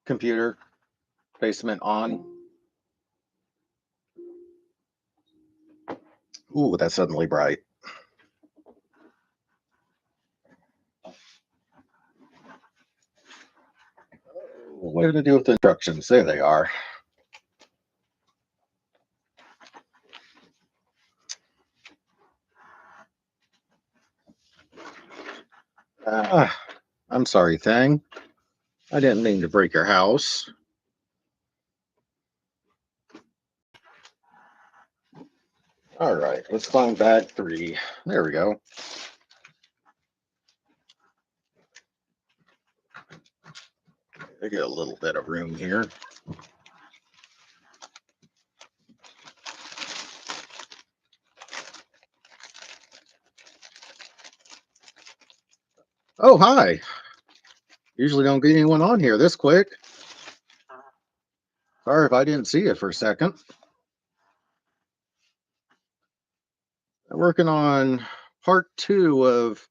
computer basement on. Ooh, that's suddenly bright. What did it do with the instructions? There they are. I'm sorry, thing. I didn't mean to break your house. All right, let's find bag 3. There we go. I get a little bit of room here. Oh, hi. Usually don't get anyone on here this quick. Sorry if I didn't see you for a second. I'm working on part 2 of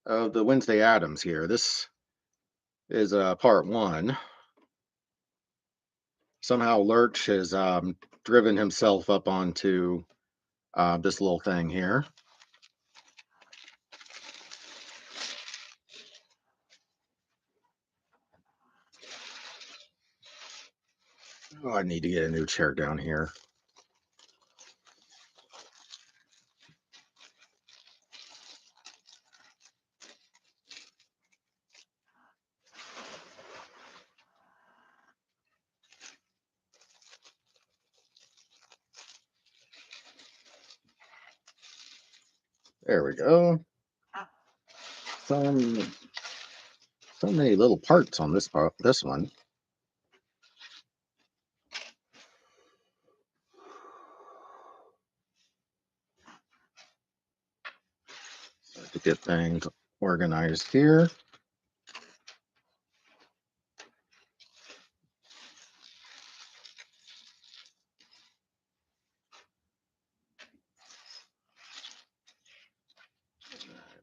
the Wednesday Addams here. This is part 1. Somehow Lurch has driven himself up onto this little thing here. Oh, I need to get a new chair down here. There we go. So many little parts on this one. Start to get things organized here.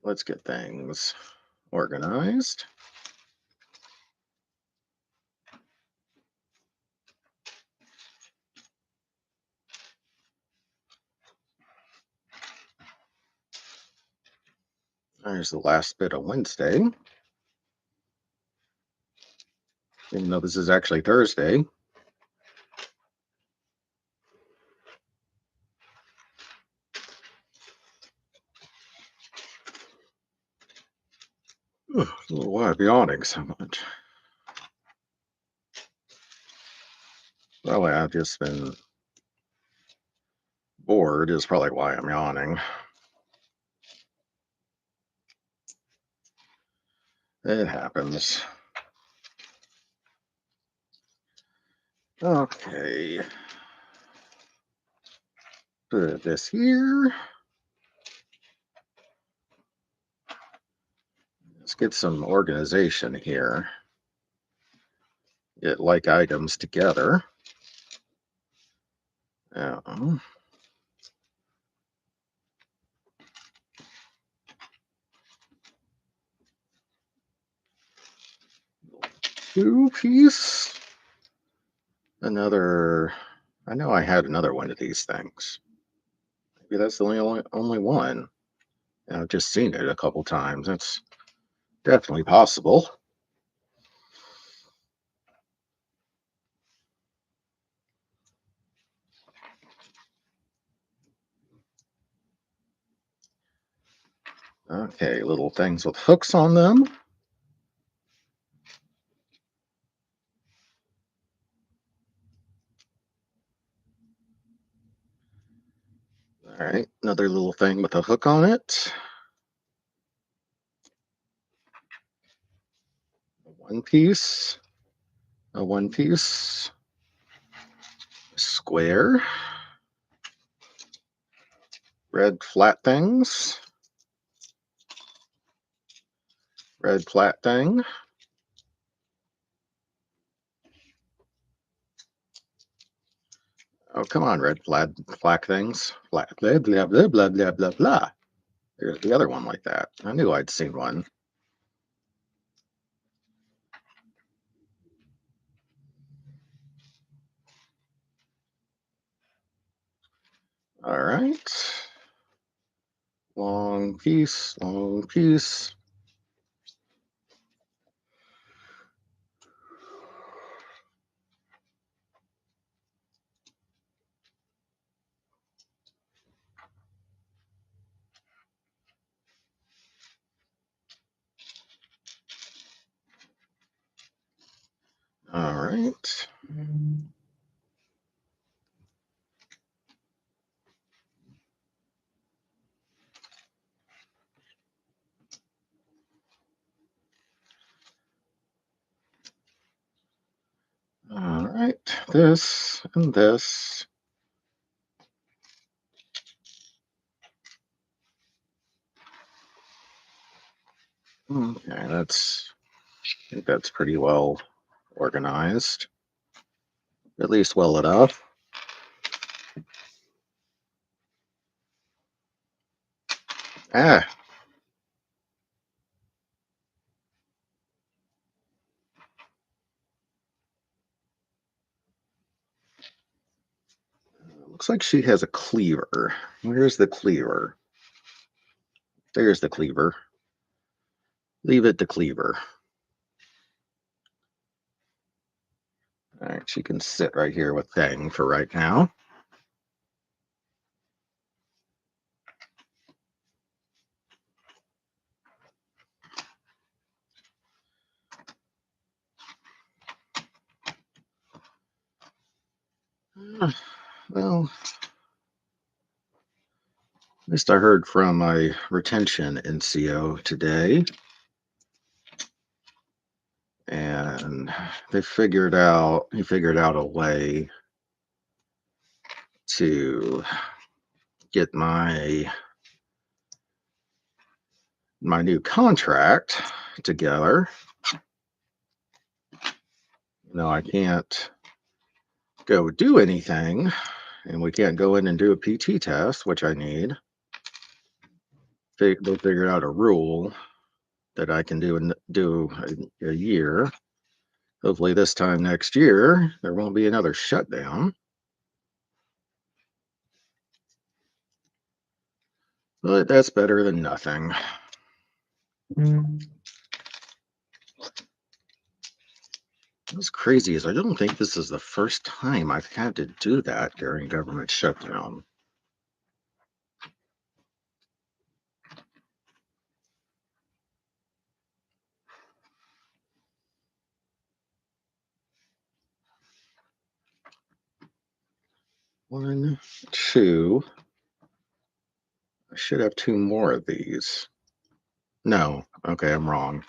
Let's get things organized. There's the last bit of Wednesday. Even though this is actually Thursday. I don't know why I'm yawning so much. Well, I've just been bored is probably why I'm yawning. It happens. Okay. Put this here. Let's get some organization here. Get like items together. Two-piece. Another. I know I had another one of these things. Maybe that's the only one. And I've just seen it a couple times. That's definitely possible. Okay, little things with hooks on them. All right, another little thing with a hook on it. One piece, a one piece, square, red flat things, red flat thing, oh come on, red flat things, flat blah blah blah blah blah blah blah. There's the other one like that. I knew I'd seen one. All right. Long piece, long piece. All right. All right. This and this. Okay, I think that's pretty well organized. At least well enough. Ah, looks like she has a cleaver. Where's the cleaver? There's the cleaver. Leave it to cleaver. All right, she can sit right here with Thing for right now. Well, at least I heard from my retention NCO today, and he figured out a way to get my new contract together. No, I can't go do anything, and we can't go in and do a PT test, which I need. They figured out a rule that I can do a year. Hopefully, this time next year there won't be another shutdown. But that's better than nothing. What's crazy is I don't think this is the first time I've had to do that during government shutdown. One, two. I should have two more of these. No, okay, I'm wrong.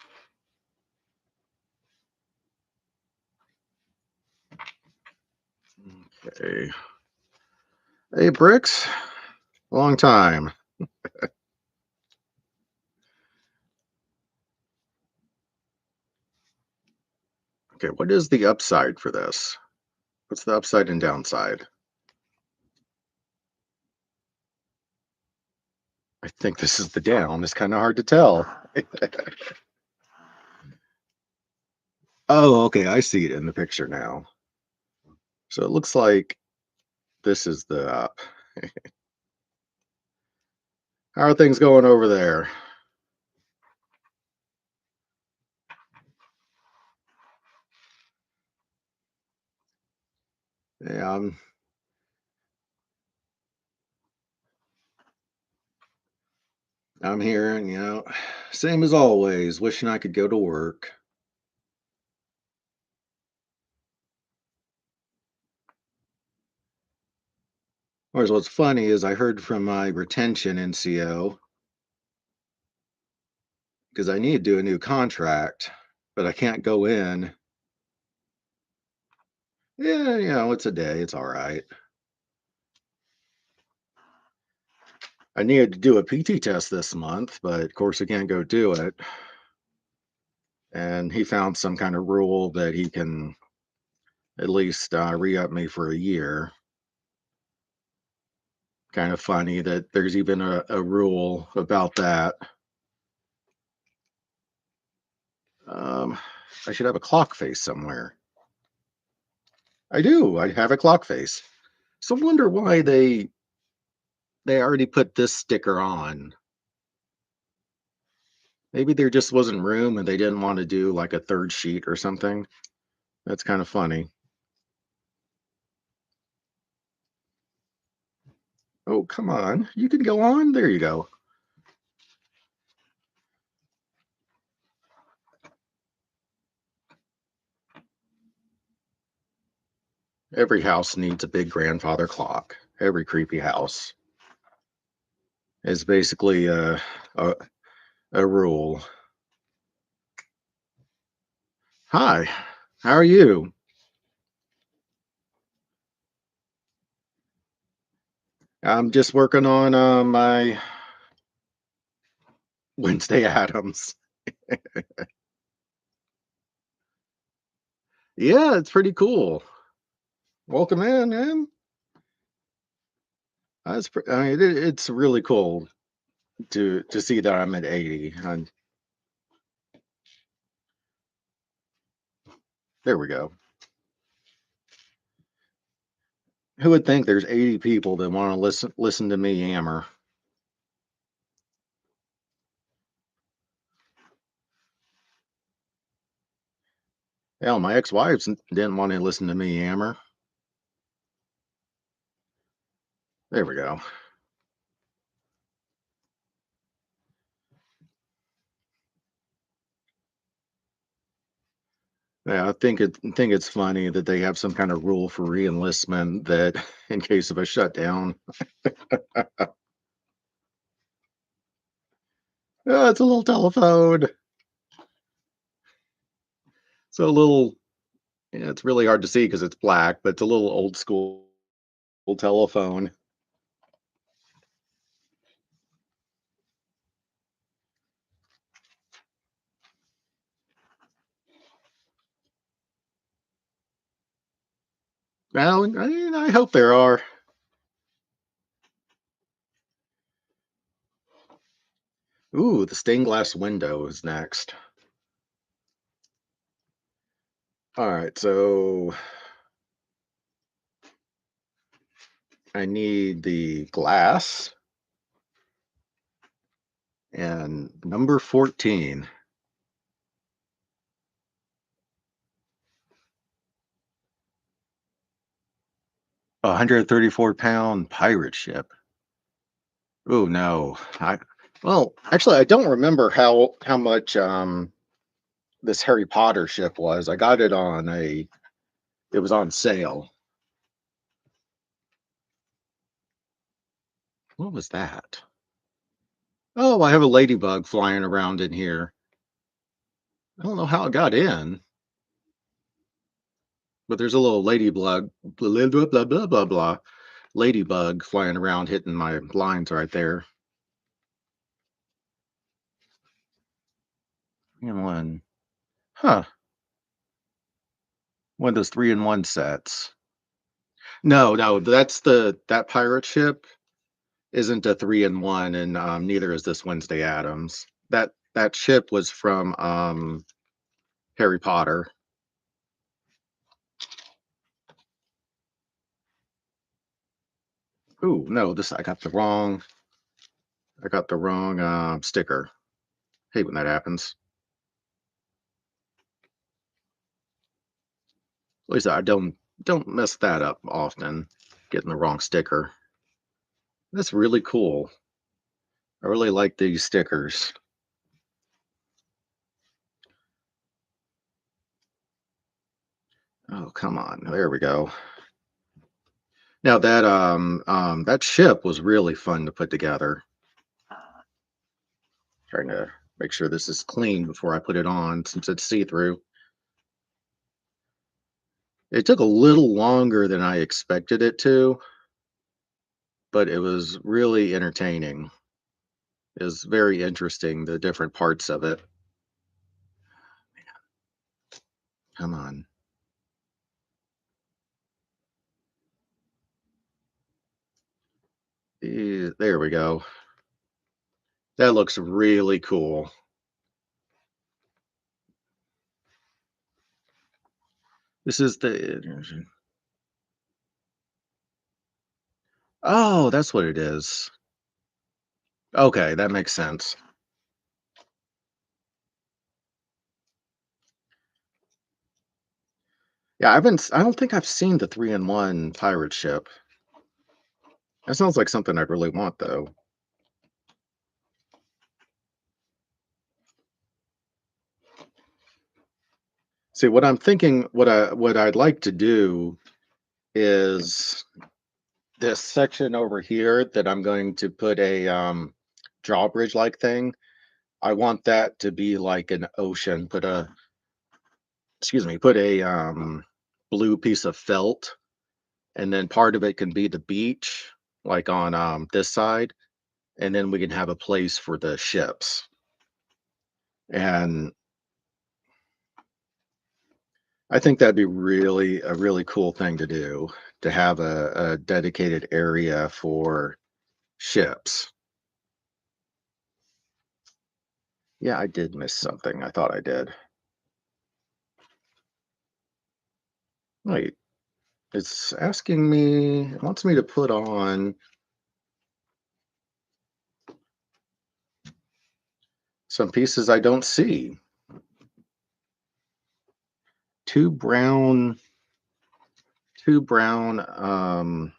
Okay. Hey, Bricks. Long time. Okay, what is the upside for this? What's the upside and downside? I think this is the down. It's kind of hard to tell. Oh, okay, I see it in the picture now. So it looks like this is the up. How are things going over there? Yeah, I'm here, and same as always, wishing I could go to work. Whereas what's funny is I heard from my retention NCO because I need to do a new contract, but I can't go in. Yeah, it's a day. It's all right. I needed to do a PT test this month, but of course I can't go do it. And he found some kind of rule that he can at least re-up me for a year. Kind of funny that there's even a rule about that. Um, I should have a clock face somewhere. I do. I have a clock face. So I wonder why they they already put this sticker on. Maybe there just wasn't room and they didn't want to do like a third sheet or something. That's kind of funny. Oh, come on. You can go on. There you go. Every house needs a big grandfather clock. Every creepy house is basically a, a rule. Hi, how are you? I'm just working on my Wednesday Addams. Yeah, it's pretty cool. Welcome in, man. I mean, it's really cool to see that I'm at 80. And there we go. Who would think there's 80 people that want to listen to me yammer? Hell, my ex-wives didn't want to listen to me yammer. There we go. Yeah, I think it's funny that they have some kind of rule for re-enlistment that in case of a shutdown. Oh, it's a little telephone. So a little, yeah, it's really hard to see because it's black, but it's a little old school telephone. Well, I hope there are. Ooh, the stained glass window is next. All right, so I need the glass and number 14. 134-pound pirate ship. Oh no. Well, actually I don't remember how much this Harry Potter ship was. I got it on a it was on sale. What was that? Oh, I have a ladybug flying around in here. I don't know how it got in, but there's a little ladybug blah blah blah blah blah blah ladybug flying around hitting my blinds right there. And one. Huh. One of those 3-in-1 sets. No, no, that pirate ship isn't a 3-in-1, and neither is this Wednesday Addams. That ship was from Harry Potter. Ooh, no, this I got the wrong sticker. Hate when that happens. At least I don't mess that up often. Getting the wrong sticker. That's really cool. I really like these stickers. Oh, come on. There we go. Now that ship was really fun to put together. Trying to make sure this is clean before I put it on since it's see-through. It took a little longer than I expected it to, but it was really entertaining. It was very interesting, the different parts of it. Come on. There we go. That looks really cool. This is the Oh, that's what it is. Okay, that makes sense. Yeah, I don't think I've seen the 3-in-1 pirate ship. That sounds like something I'd really want, though. See, what I'm thinking, what I'd like to do is this section over here that I'm going to put a drawbridge like thing. I want that to be like an ocean. Put a blue piece of felt, and then part of it can be the beach, like on this side, and then we can have a place for the ships. And I think that'd be really a really cool thing to do, to have a dedicated area for ships. Yeah, I did miss something. I thought I did. Wait, it's asking me, it wants me to put on some pieces I don't see. Two brown, two brown,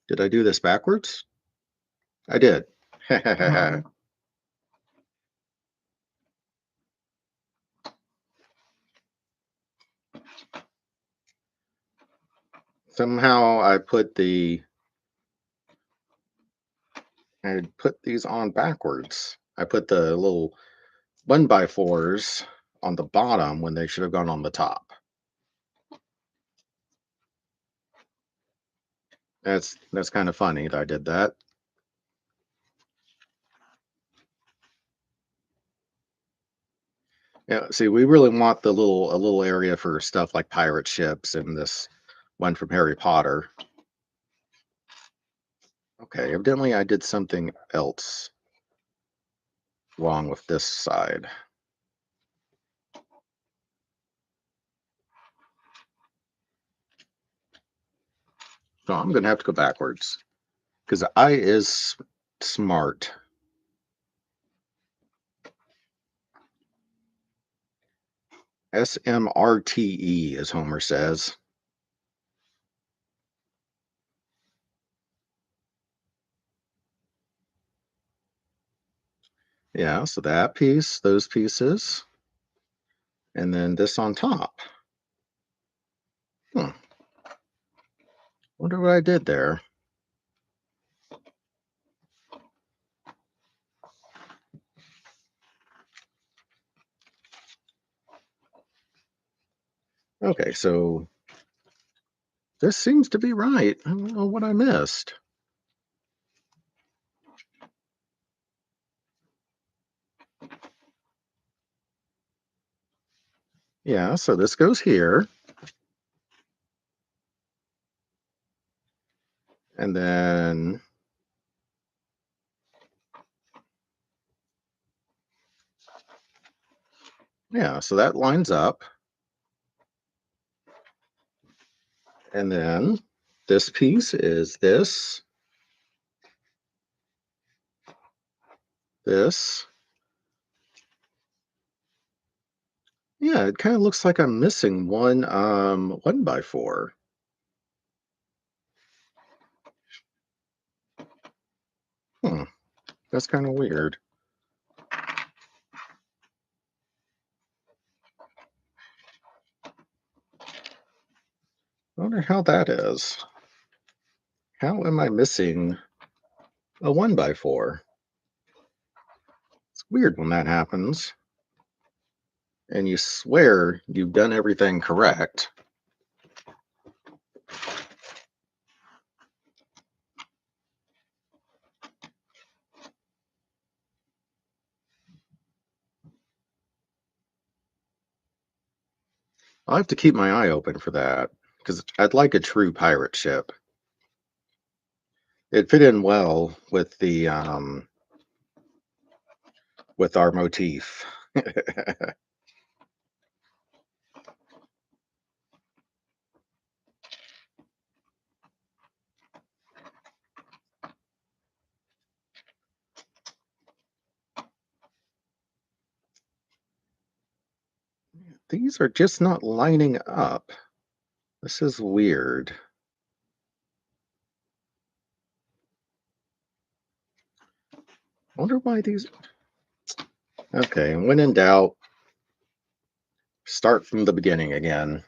did I do this backwards? I did. Somehow I put these on backwards. I put the little 1x4s on the bottom when they should have gone on the top. That's kind of funny that I did that. Yeah, see, we really want a little area for stuff like pirate ships and this one from Harry Potter. Okay, evidently I did something else wrong with this side. So I'm gonna have to go backwards because I is smart. SMRTE, as Homer says. Yeah, so that piece, those pieces, and then this on top. Hmm, wonder what I did there. Okay, so this seems to be right. I don't know what I missed. Yeah, so this goes here, and then yeah, so that lines up, and then this piece is this. Yeah, it kind of looks like I'm missing one 1x4. Hmm, that's kind of weird. I wonder how that is. How am I missing a 1x4? It's weird when that happens, and you swear you've done everything correct. I'll have to keep my eye open for that because I'd like a true pirate ship. It fit in well with our motif. These are just not lining up. This is weird. I wonder why these. Okay, when in doubt, start from the beginning again.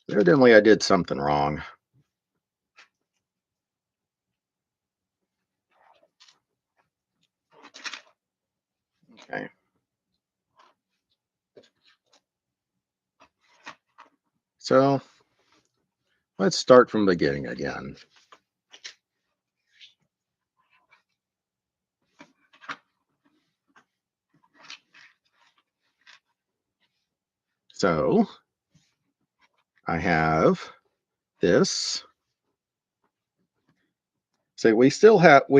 Evidently, I did something wrong. Okay, so let's start from the beginning again. So I have this. So we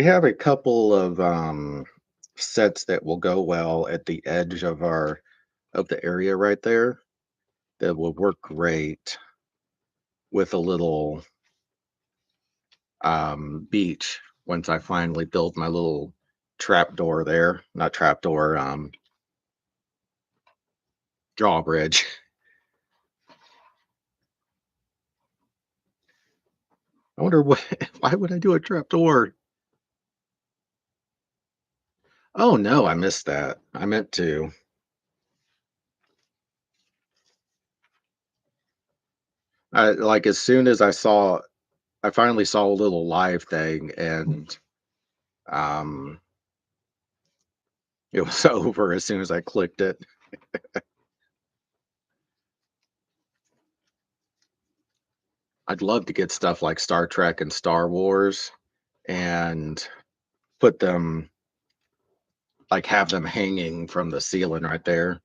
have a couple of sets that will go well at the edge of the area right there that will work great with a little beach once I finally build my little trap door there. Not trap door, drawbridge. I wonder what why would I do a trap door? Oh no, I missed that. I meant to. Like as soon as I finally saw a little live thing and um it was over as soon as I clicked it. I'd love to get stuff like Star Trek and Star Wars and put them like have them hanging from the ceiling right there.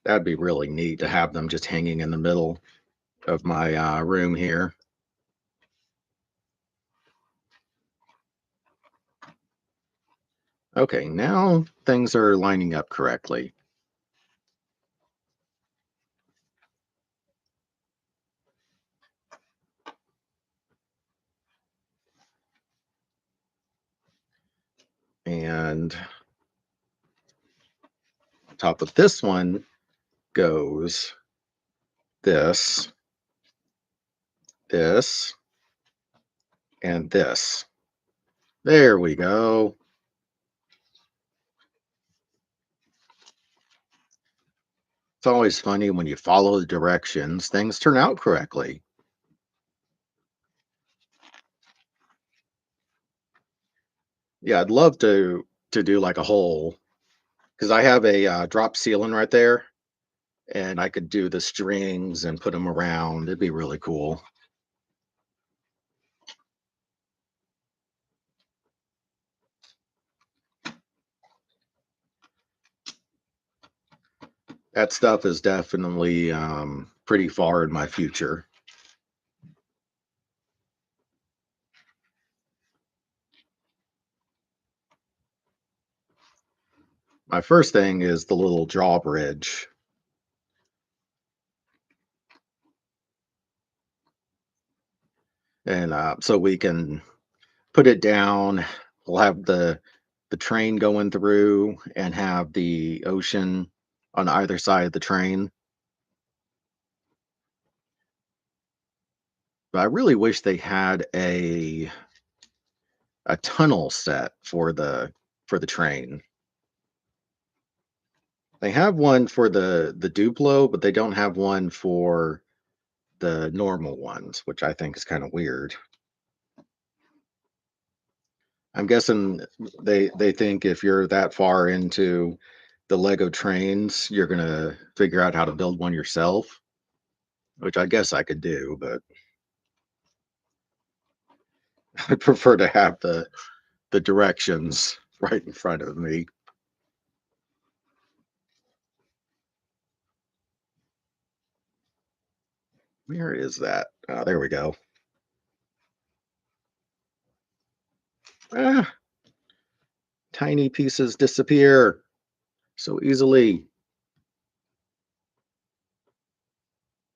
That'd be really neat to have them just hanging in the middle of my room here. Okay, now things are lining up correctly. And on top of this one goes this, this, and this. There we go. It's always funny when you follow the directions, things turn out correctly. Yeah, I'd love to do like a whole because I have a drop ceiling right there, and I could do the strings and put them around. It'd be really cool. That stuff is definitely pretty far in my future. My first thing is the little drawbridge, and so we can put it down. We'll have the train going through and have the ocean on either side of the train. But I really wish they had a tunnel set for the train. They have one for the Duplo, but they don't have one for the normal ones, which I think is kind of weird. I'm guessing they think if you're that far into the Lego trains, you're gonna figure out how to build one yourself, which I guess I could do, but I prefer to have the directions right in front of me. Where is that? Oh, there we go. Ah, tiny pieces disappear so easily.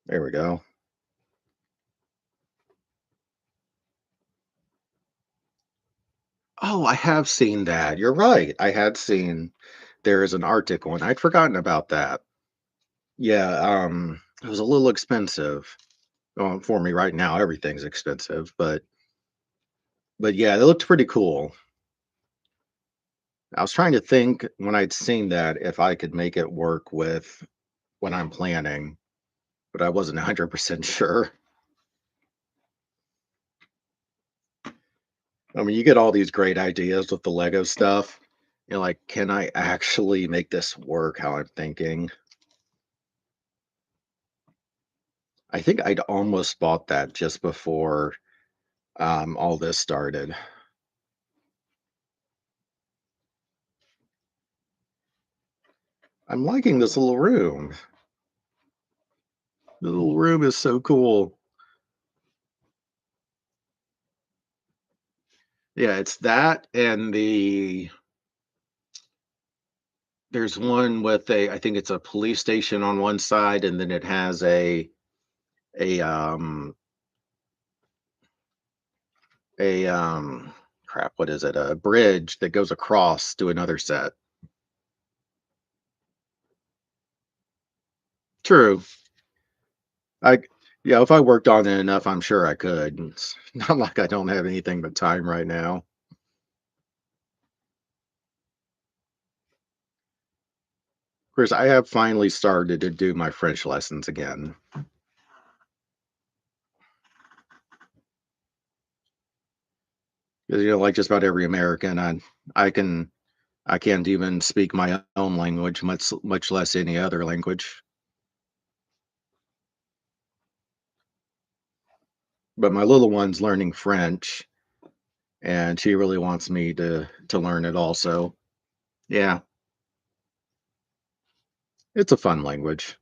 There we go. Oh, I have seen that. You're right. I had seen there is an article, and I'd forgotten about that. Yeah, it was a little expensive. For me right now, everything's expensive, but yeah, it looked pretty cool. I was trying to think when I'd seen that if I could make it work with what I'm planning, but I wasn't 100% sure. I mean, you get all these great ideas with the Lego stuff. You're like, can I actually make this work how I'm thinking? I think I'd almost bought that just before all this started. I'm liking this little room. The little room is so cool. Yeah, it's that and there's one with I think it's a police station on one side, and then it has a a crap, what is it? A bridge that goes across to another set. True. I Yeah, if I worked on it enough, I'm sure I could. It's not like I don't have anything but time right now. Of course, I have finally started to do my French lessons again. 'Cause, like just about every American, I can I can't even speak my own language, much less any other language. But my little one's learning French, and she really wants me to learn it also. Yeah, it's a fun language.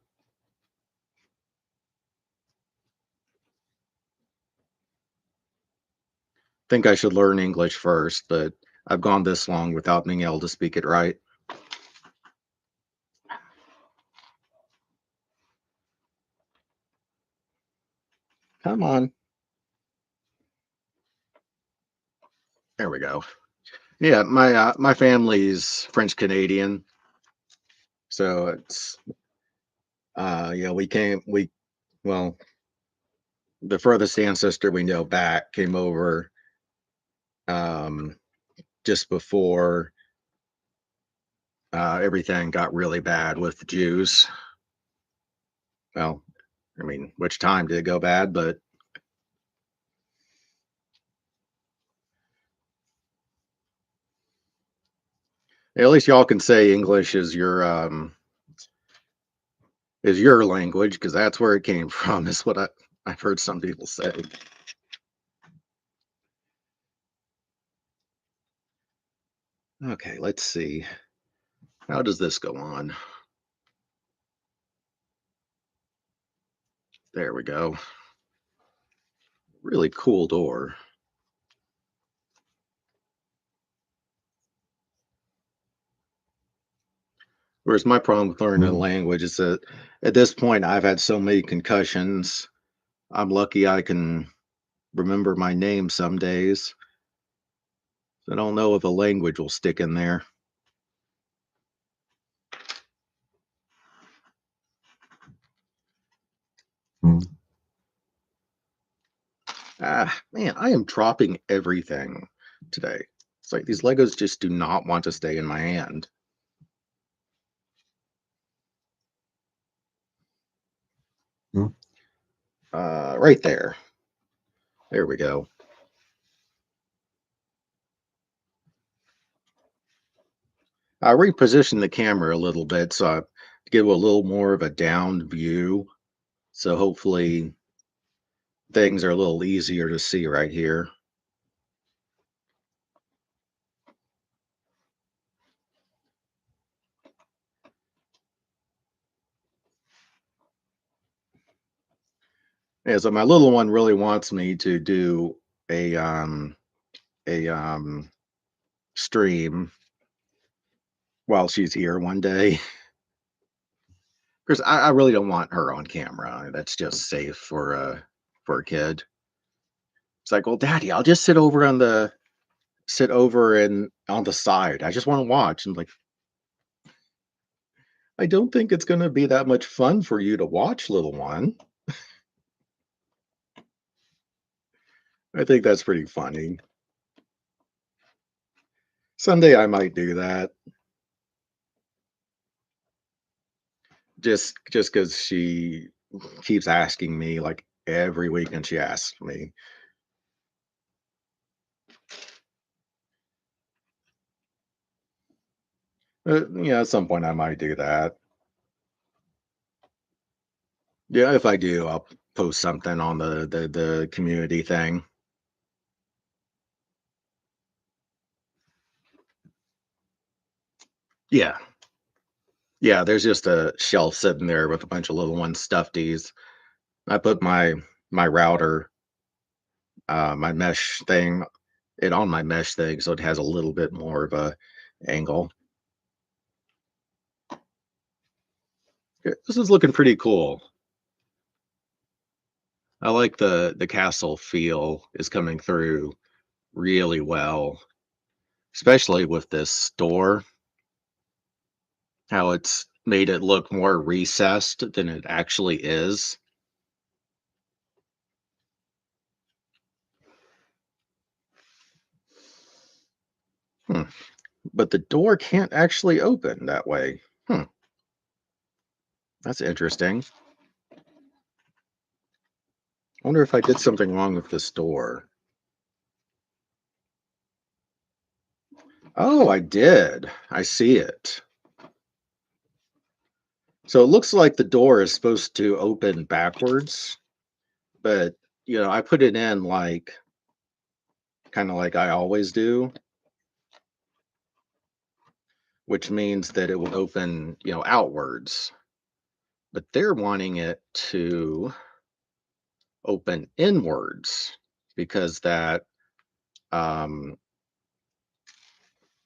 Think I should learn English first, but I've gone this long without being able to speak it right. Come on. There we go. Yeah, my family's French Canadian, so it's yeah, well, the furthest ancestor we know back came over um just before everything got really bad with the Jews. Well, I mean, which time did it go bad? But at least y'all can say English is your language because that's where it came from. Is what I've heard some people say. Okay, let's see. How does this go on? There we go. Really cool door. Whereas my problem with learning a language is that at this point I've had so many concussions. I'm lucky I can remember my name some days. I don't know if a language will stick in there. Ah, man, I am dropping everything today. It's like these Legos just do not want to stay in my hand. Right there. There we go. I repositioned the camera a little bit so I give a little more of a down view. So hopefully things are a little easier to see right here. Yeah, so my little one really wants me to do a um a stream while she's here one day. Because I really don't want her on camera. That's just safe for a kid. It's like, well, Daddy, I'll just sit over on the sit over and on the side. I just want to watch. And like, I don't think it's going to be that much fun for you to watch, little one. I think that's pretty funny. Someday I might do that. Just because she keeps asking me, like, every weekend she asks me. Yeah, at some point I might do that. Yeah, if I do, I'll post something on the community thing. Yeah. Yeah, there's just a shelf sitting there with a bunch of little one stuffies. I put my router, my mesh thing, it on my mesh thing, so it has a little bit more of a angle. Yeah, this is looking pretty cool. I like the castle feel is coming through really well, especially with this door, how it's made it look more recessed than it actually is. Hmm. But the door can't actually open that way. Hmm. That's interesting. I wonder if I did something wrong with this door. Oh, I did. I see it. So it looks like the door is supposed to open backwards, but I put it in like kind of like I always do, which means that it will open, outwards. But they're wanting it to open inwards because that um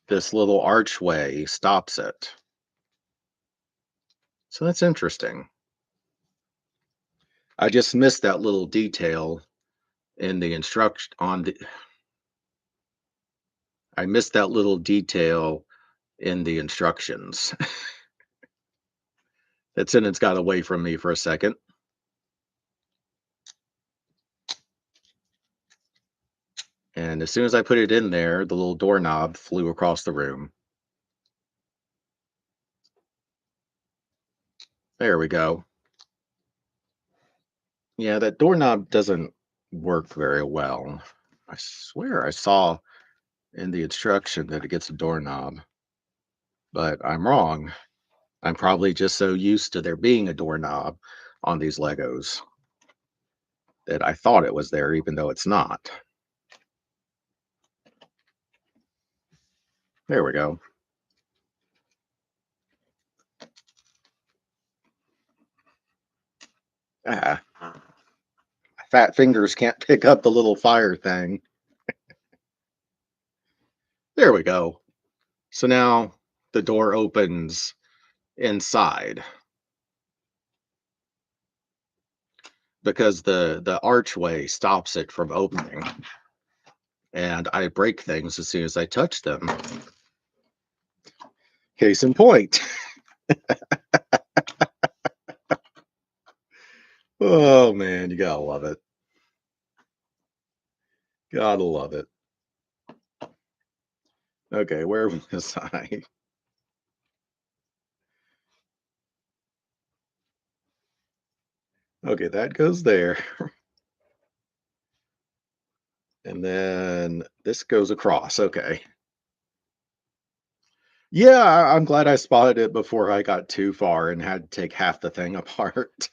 this little archway stops it. So that's interesting. I just missed that little detail in the instruction on the I missed that little detail in the instructions. That sentence got away from me for a second. And as soon as I put it in there, the little doorknob flew across the room. There we go. Yeah, that doorknob doesn't work very well. I swear I saw in the instruction that it gets a doorknob, but I'm wrong. I'm probably just so used to there being a doorknob on these Legos that I thought it was there, even though it's not. There we go. Ah, fat fingers can't pick up the little fire thing. There we go. So now the door opens inside because the archway stops it from opening, and I break things as soon as I touch them. Case in point. Oh man, you gotta love it. Gotta love it. Okay, where was I? Okay, that goes there. And then this goes across. Okay. Yeah, I'm glad I spotted it before I got too far and had to take half the thing apart.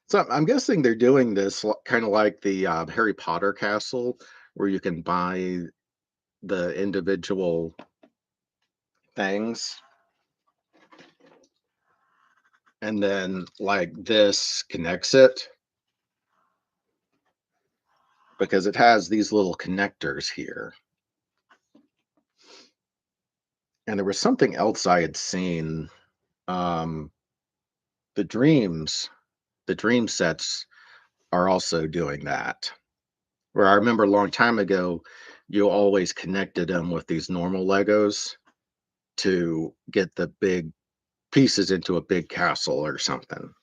So I'm guessing they're doing this kind of like the Harry Potter castle, where you can buy the individual things, and then like this connects it because it has these little connectors here. And there was something else I had seen. Um, the dreams. the dream sets are also doing that. Where I remember a long time ago, you always connected them with these normal Legos to get the big pieces into a big castle or something.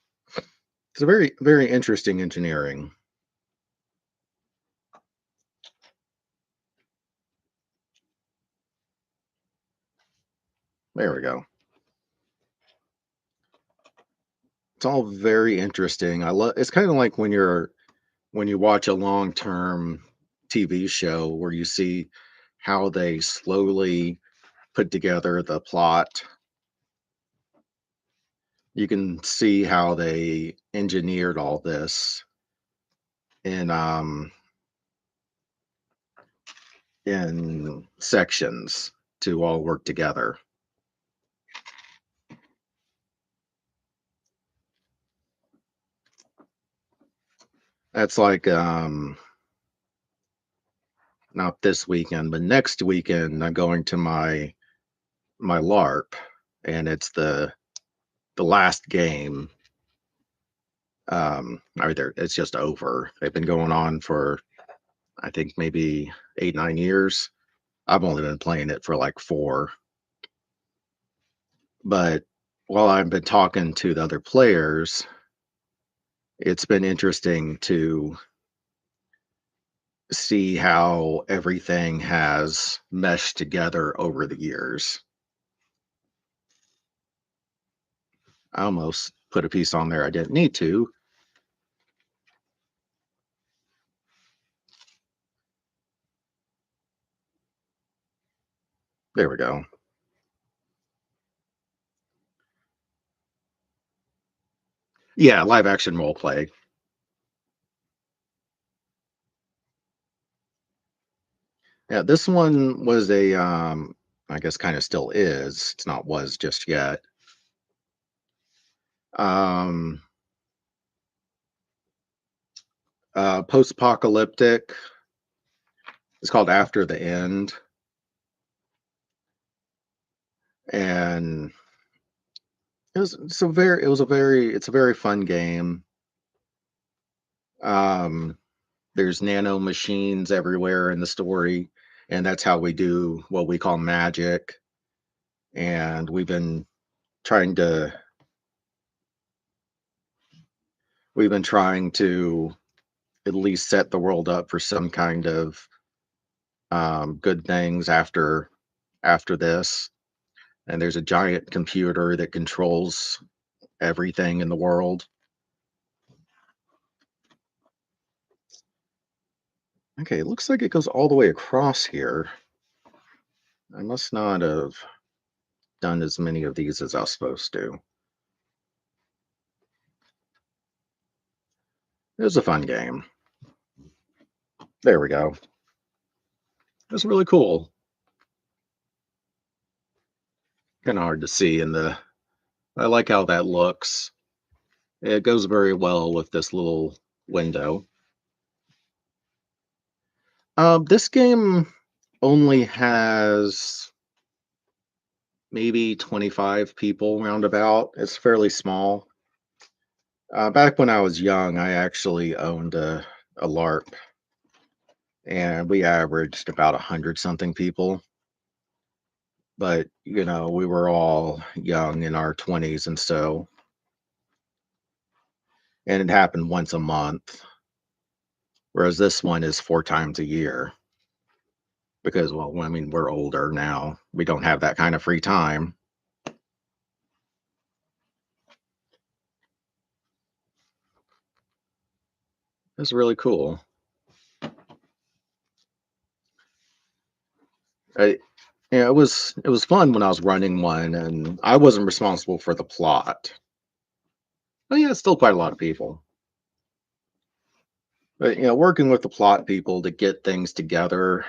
It's a very, very interesting engineering. There we go. It's all very interesting. I love it's kind of like when you watch a long-term TV show where you see how they slowly put together the plot. You can see how they engineered all this in in sections to all work together. That's like not this weekend, but next weekend I'm going to my LARP, and it's the last game. Either it's just over. They've been going on for I think maybe 8, 9 years. I've only been playing it for like 4. But while I've been talking to the other players, it's been interesting to see how everything has meshed together over the years. I almost put a piece on there I didn't need to. There we go. Yeah, live action role play. Yeah, this one was a I guess kind of still is. It's not was just yet. Um Post-apocalyptic. It's called After the End, and it's a very fun game. Um, there's nano machines everywhere in the story, and that's how we do what we call magic. And trying to we've been trying to at least set the world up for some kind of good things after this. And there's a giant computer that controls everything in the world. Okay, it looks like it goes all the way across here. I must not have done as many of these as I was supposed to. It was a fun game. There we go. It's really cool. Kind of hard to see in the. I like how that looks. It goes very well with this little window. This game only has maybe 25 people roundabout. It's fairly small. Back when I was young, I actually owned a LARP, and we averaged about 100 something people. But we were all young in our 20s, and it happened once a month, whereas this one is 4 times a year because, well, I mean, we're older now. We don't have that kind of free time. It's really cool. I, yeah, it was fun when I was running one, and I wasn't responsible for the plot. But yeah, it's still quite a lot of people. But working with the plot people to get things together,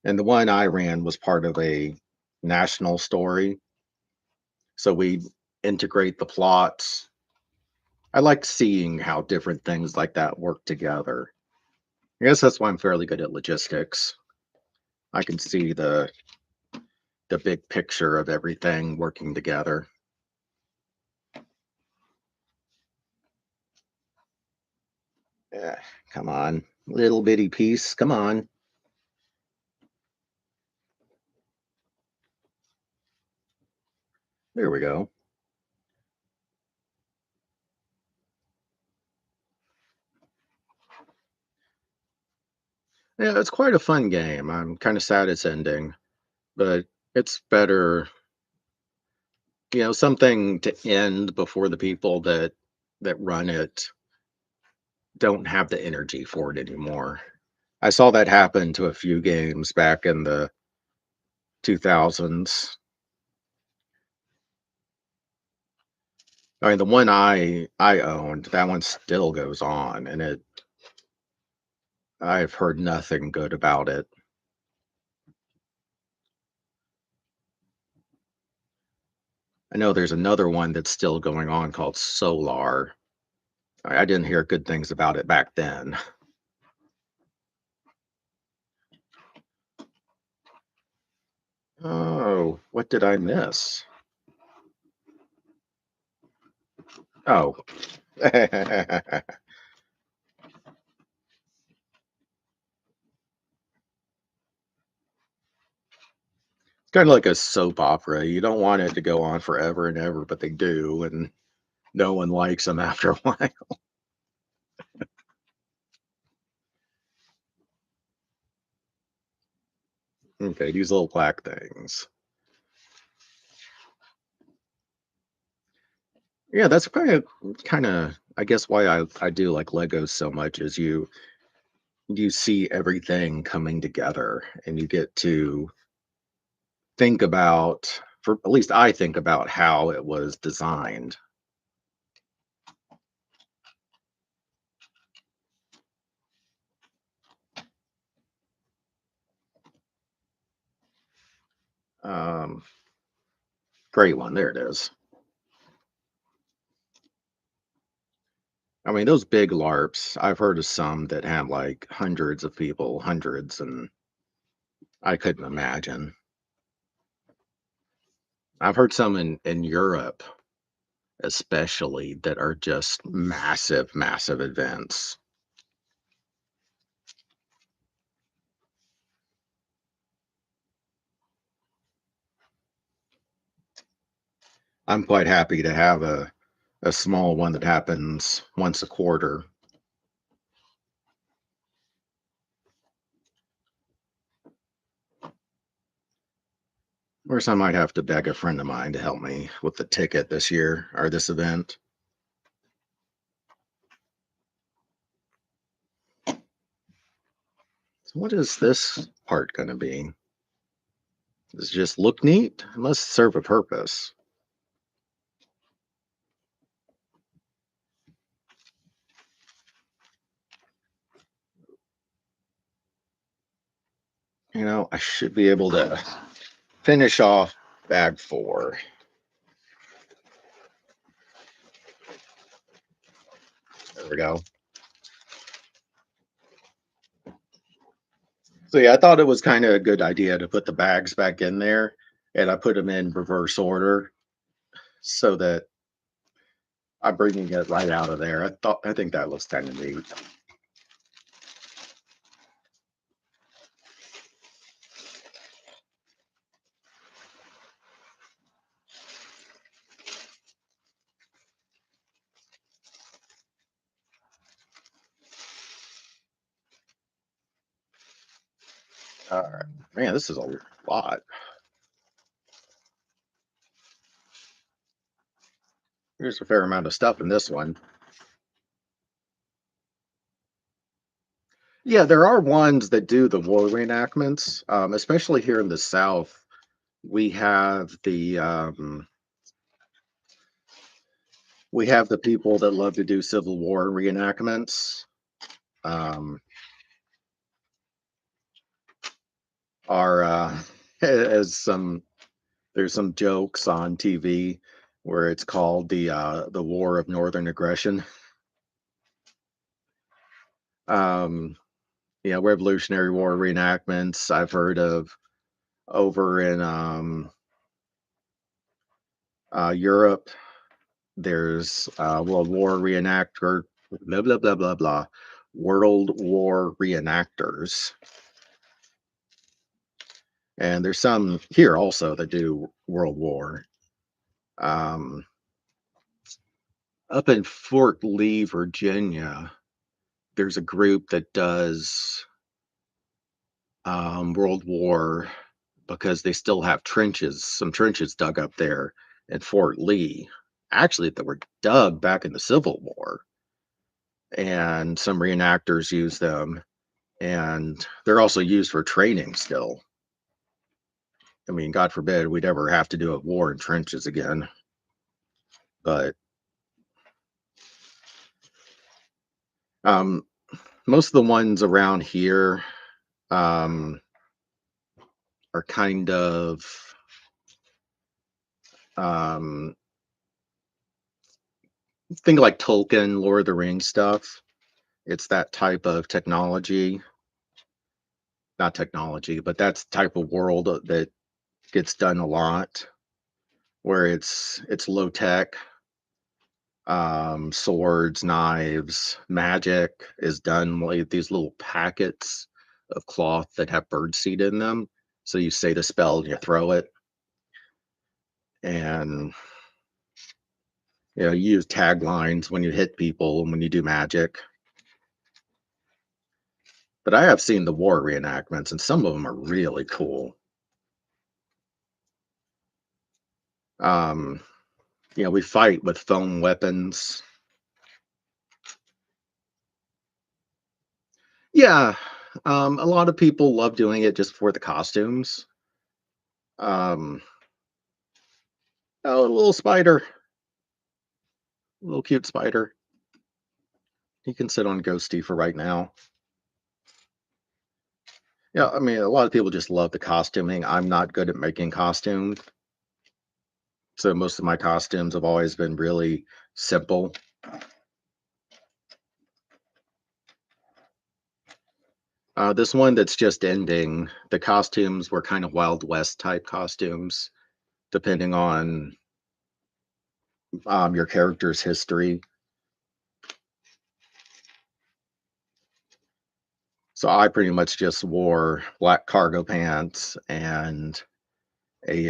and the one I ran was part of a national story, so we integrate the plots. I like seeing how different things like that work together. I guess that's why I'm fairly good at logistics. I can see the big picture of everything working together. Yeah, come on, little bitty piece. Come on. There we go. Yeah, it's quite a fun game. I'm kind of sad it's ending, but it's better, something to end before the people that run it don't have the energy for it anymore. I saw that happen to a few games back in the 2000s. I mean, the one I owned, that one still goes on, and I've heard nothing good about it. I know there's another one that's still going on called Solar. I didn't hear good things about it back then. Oh, what did I miss? Oh. It's kind of like a soap opera. You don't want it to go on forever and ever, but they do, and no one likes them after a while. Okay, these little black things. Yeah, that's kind of I guess why I do like Legos so much is you see everything coming together and you get to think about, for at least I think about how it was designed. Um, Great one. There it is. I mean, those big LARPs, I've heard of some that have like hundreds of people, hundreds, and I couldn't imagine. I've heard some in Europe, especially, that are just massive, massive events. I'm quite happy to have a small one that happens once a quarter. Of course, I might have to beg a friend of mine to help me with the ticket this year or this event. So what is this part going to be? Does it just look neat? It must serve a purpose. I should be able to finish off bag four. There we go. So yeah, I thought it was kind of a good idea to put the bags back in there, and I put them in reverse order so that I'm bringing it right out of there. I think that looks kind of neat. All right, man, this is a lot. There's a fair amount of stuff in this one. Yeah, there are ones that do the war reenactments, especially here in the South. We have the people that love to do Civil War reenactments. Um, are as some There's some jokes on TV where it's called the War of Northern Aggression. Um, Revolutionary War reenactments I've heard of over in Europe. There's World War reenactor, blah blah blah blah blah. World War reenactors. And there's some here also that do World War. Um, Up in Fort Lee, Virginia, there's a group that does World War because they still have trenches, some trenches dug up there in Fort Lee. Actually, that were dug back in the Civil War, and some reenactors use them, and they're also used for training still. I mean, God forbid we'd ever have to do a war in trenches again, but um, most of the ones around here um, are kind of um, think like Tolkien, Lord of the Rings stuff. It's that type of technology, not technology, but that's the type of world that gets done a lot, where it's low tech, swords, knives, magic is done like these little packets of cloth that have birdseed in them. So you say the spell and you throw it, and you use taglines when you hit people and when you do magic. But I have seen the war reenactments, and some of them are really cool. Um, we fight with foam weapons. Yeah, a lot of people love doing it just for the costumes. Um, oh, a little spider, a little cute spider. He can sit on Ghosty for right now. Yeah, I mean, a lot of people just love the costuming. I'm not good at making costumes, so most of my costumes have always been really simple. This one that's just ending, the costumes were kind of Wild West type costumes, depending on your character's history. So I pretty much just wore black cargo pants and a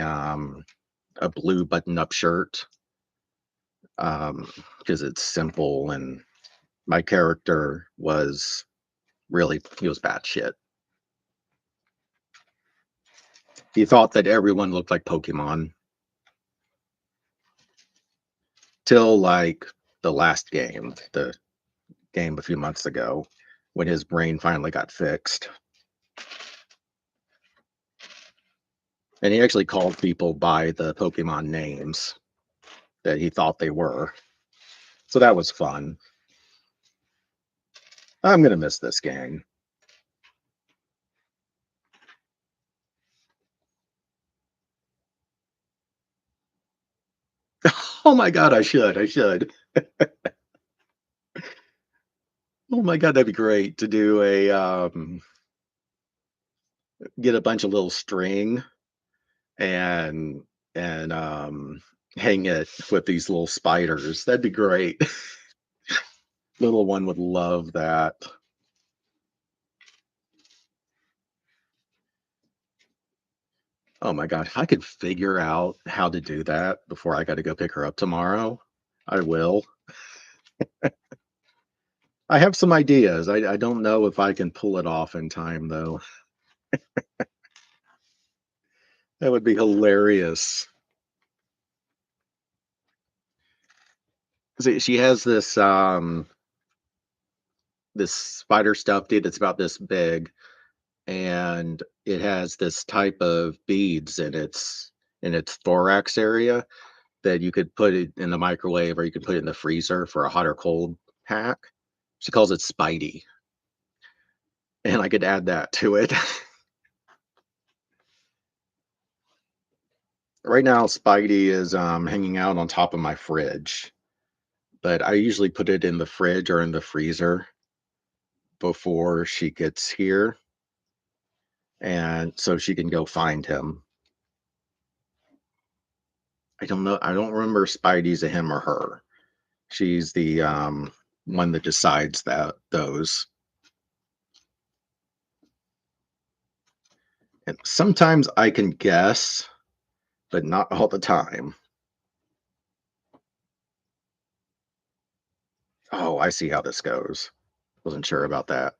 a blue button-up shirt because it's simple, and my character was really he was bad shit. He thought that everyone looked like Pokemon till like the last game, the game a few months ago, when his brain finally got fixed. And he actually called people by the Pokemon names that he thought they were. So that was fun. I'm gonna miss this game. Oh my god, I should. I should. Oh my god, that'd be great to do a get a bunch of little string and and hang it with these little spiders. That'd be great. Little one would love that. Oh my god, if I could figure out how to do that before I got to go pick her up tomorrow, I will. I have some ideas. I don't know if I can pull it off in time though. That would be hilarious. See, she has this spider stuffed that's about this big, and it has this type of beads in its thorax area that you could put it in the microwave or you could put it in the freezer for a hot or cold pack. She calls it Spidey, and I could add that to it. Right now, Spidey is hanging out on top of my fridge, but I usually put it in the fridge or in the freezer before she gets here, and so she can go find him. I don't know. I don't remember if Spidey's a him or her. She's the one that decides that those. And sometimes I can guess, but not all the time. Oh, I see how this goes. Wasn't sure about that.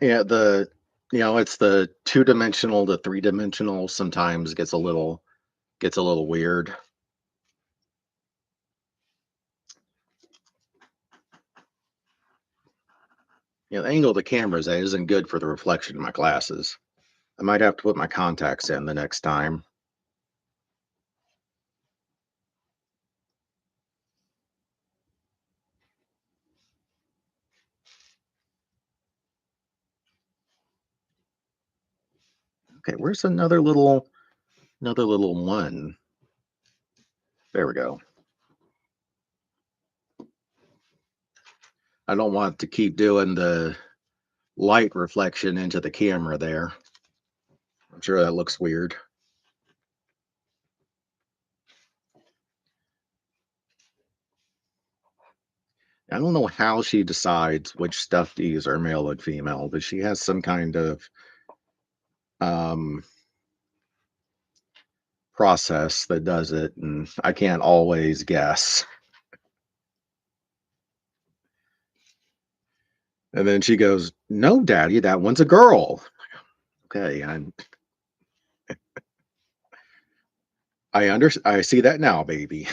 Yeah, it's the two-dimensional to three-dimensional sometimes gets a little weird. The angle of the cameras isn't good for the reflection in my glasses. I might have to put my contacts in the next time. Okay, where's another little one? There we go. I don't want to keep doing the light reflection into the camera there. I'm sure that looks weird. I don't know how she decides which stuffies are male and female, but she has some kind of um, process that does it, and I can't always guess. And then she goes, "No, Daddy, that one's a girl." Okay, I see that now, baby.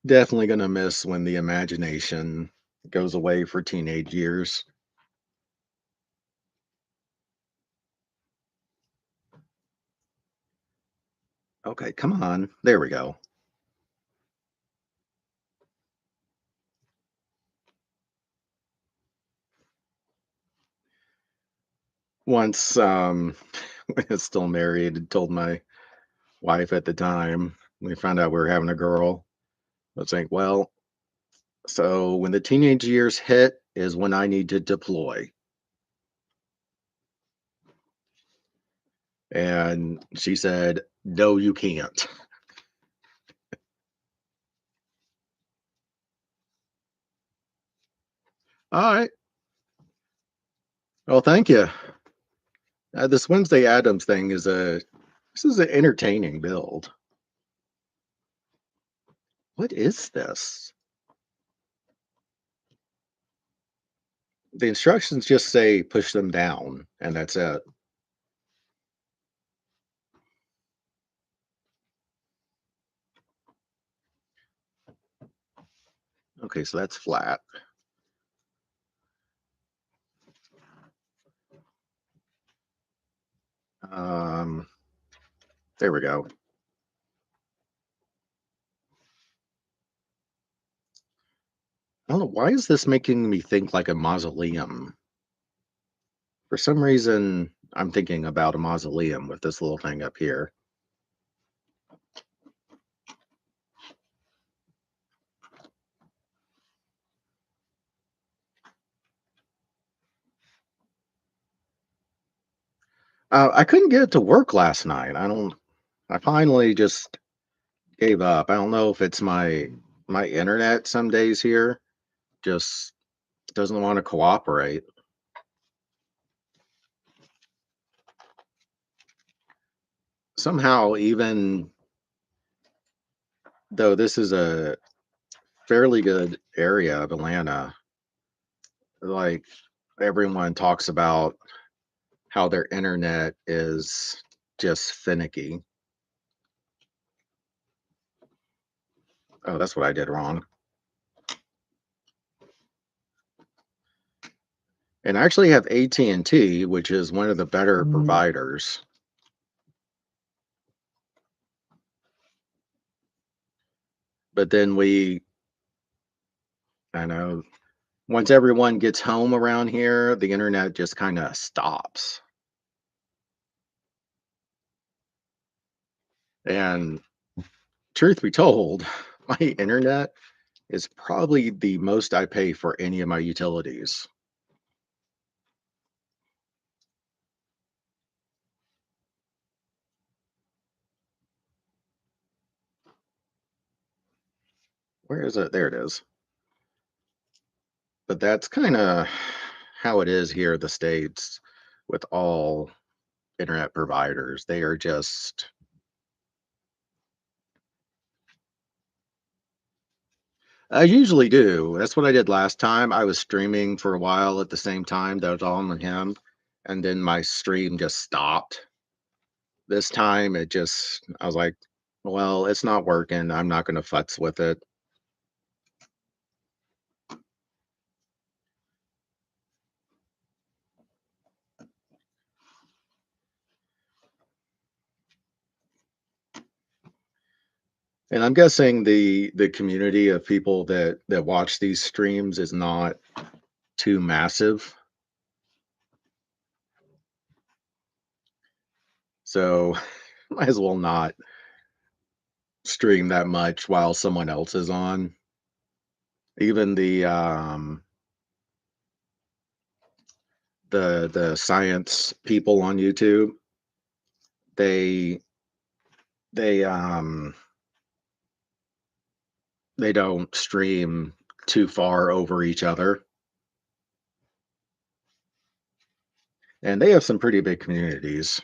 Definitely gonna miss when the imagination goes away for teenage years. Okay, come on. There we go. Once, when I was still married, and told my wife at the time, we found out we were having a girl. I was like, well, so when the teenage years hit is when I need to deploy. And she said, no, you can't. All right. Well, thank you. This Wednesday Addams thing is an entertaining build. What is this? The instructions just say push them down, and that's it. Okay, so that's flat. Um, there we go. I don't know, why is this making me think like a mausoleum? For some reason, I'm thinking about a mausoleum with this little thing up here. I couldn't get it to work last night. I finally just gave up. I don't know if it's my internet some days here just doesn't want to cooperate. Somehow, even though this is a fairly good area of Atlanta, like everyone talks about how their internet is just finicky. Oh, that's what I did wrong. And I actually have AT&T, which is one of the better providers. But then I know, once everyone gets home around here, the internet just kind of stops. And truth be told, my internet is probably the most I pay for any of my utilities. Where is it? There it is. But that's kind of how it is here in the States with all internet providers. They are just, I usually do. That's what I did last time. I was streaming for a while at the same time. That was all on him. And then my stream just stopped. This time it just, I was like, well, it's not working. I'm not going to futz with it. And I'm guessing the community of people that watch these streams is not too massive. So might as well not stream that much while someone else is on. Even the science people on YouTube, they they um they don't stream too far over each other, and they have some pretty big communities.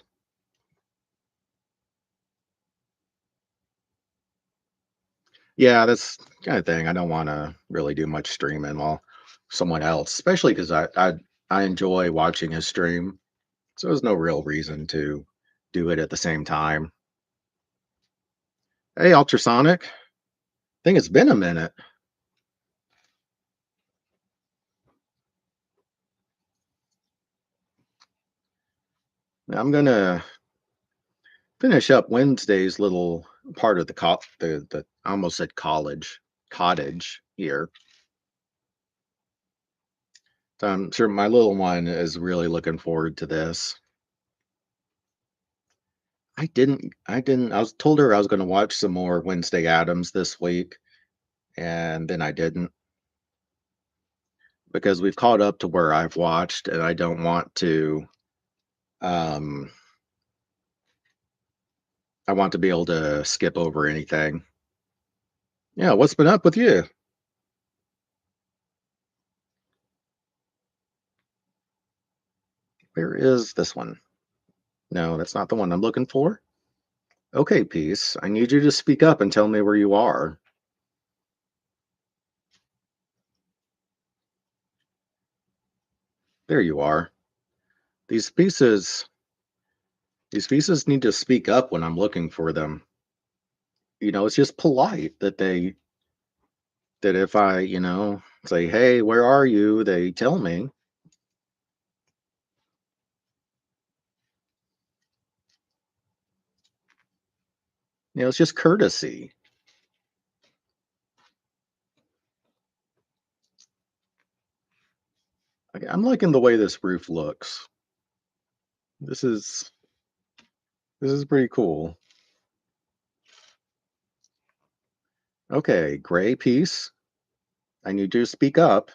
Yeah, that's kind of thing. I don't want to really do much streaming while someone else, especially because I enjoy watching his stream, so there's no real reason to do it at the same time. Hey, ultrasonic. Think it's been a minute. I'm gonna finish up Wednesday's little part of the I almost said college cottage here. So I'm sure my little one is really looking forward to this. I was told her I was going to watch some more Wednesday Addams this week, and then I didn't because we've caught up to where I've watched, and I don't want to. Um, I want to be able to skip over anything. Yeah, what's been up with you? Where is this one? No, that's not the one I'm looking for. Okay, Peace. I need you to speak up and tell me where you are. There you are. These pieces, these pieces need to speak up when I'm looking for them. It's just polite that if I, say, "Hey, where are you?" they tell me. It's just courtesy. Okay, I'm liking the way this roof looks. This is this is pretty cool. Okay, gray piece. I need you to speak up.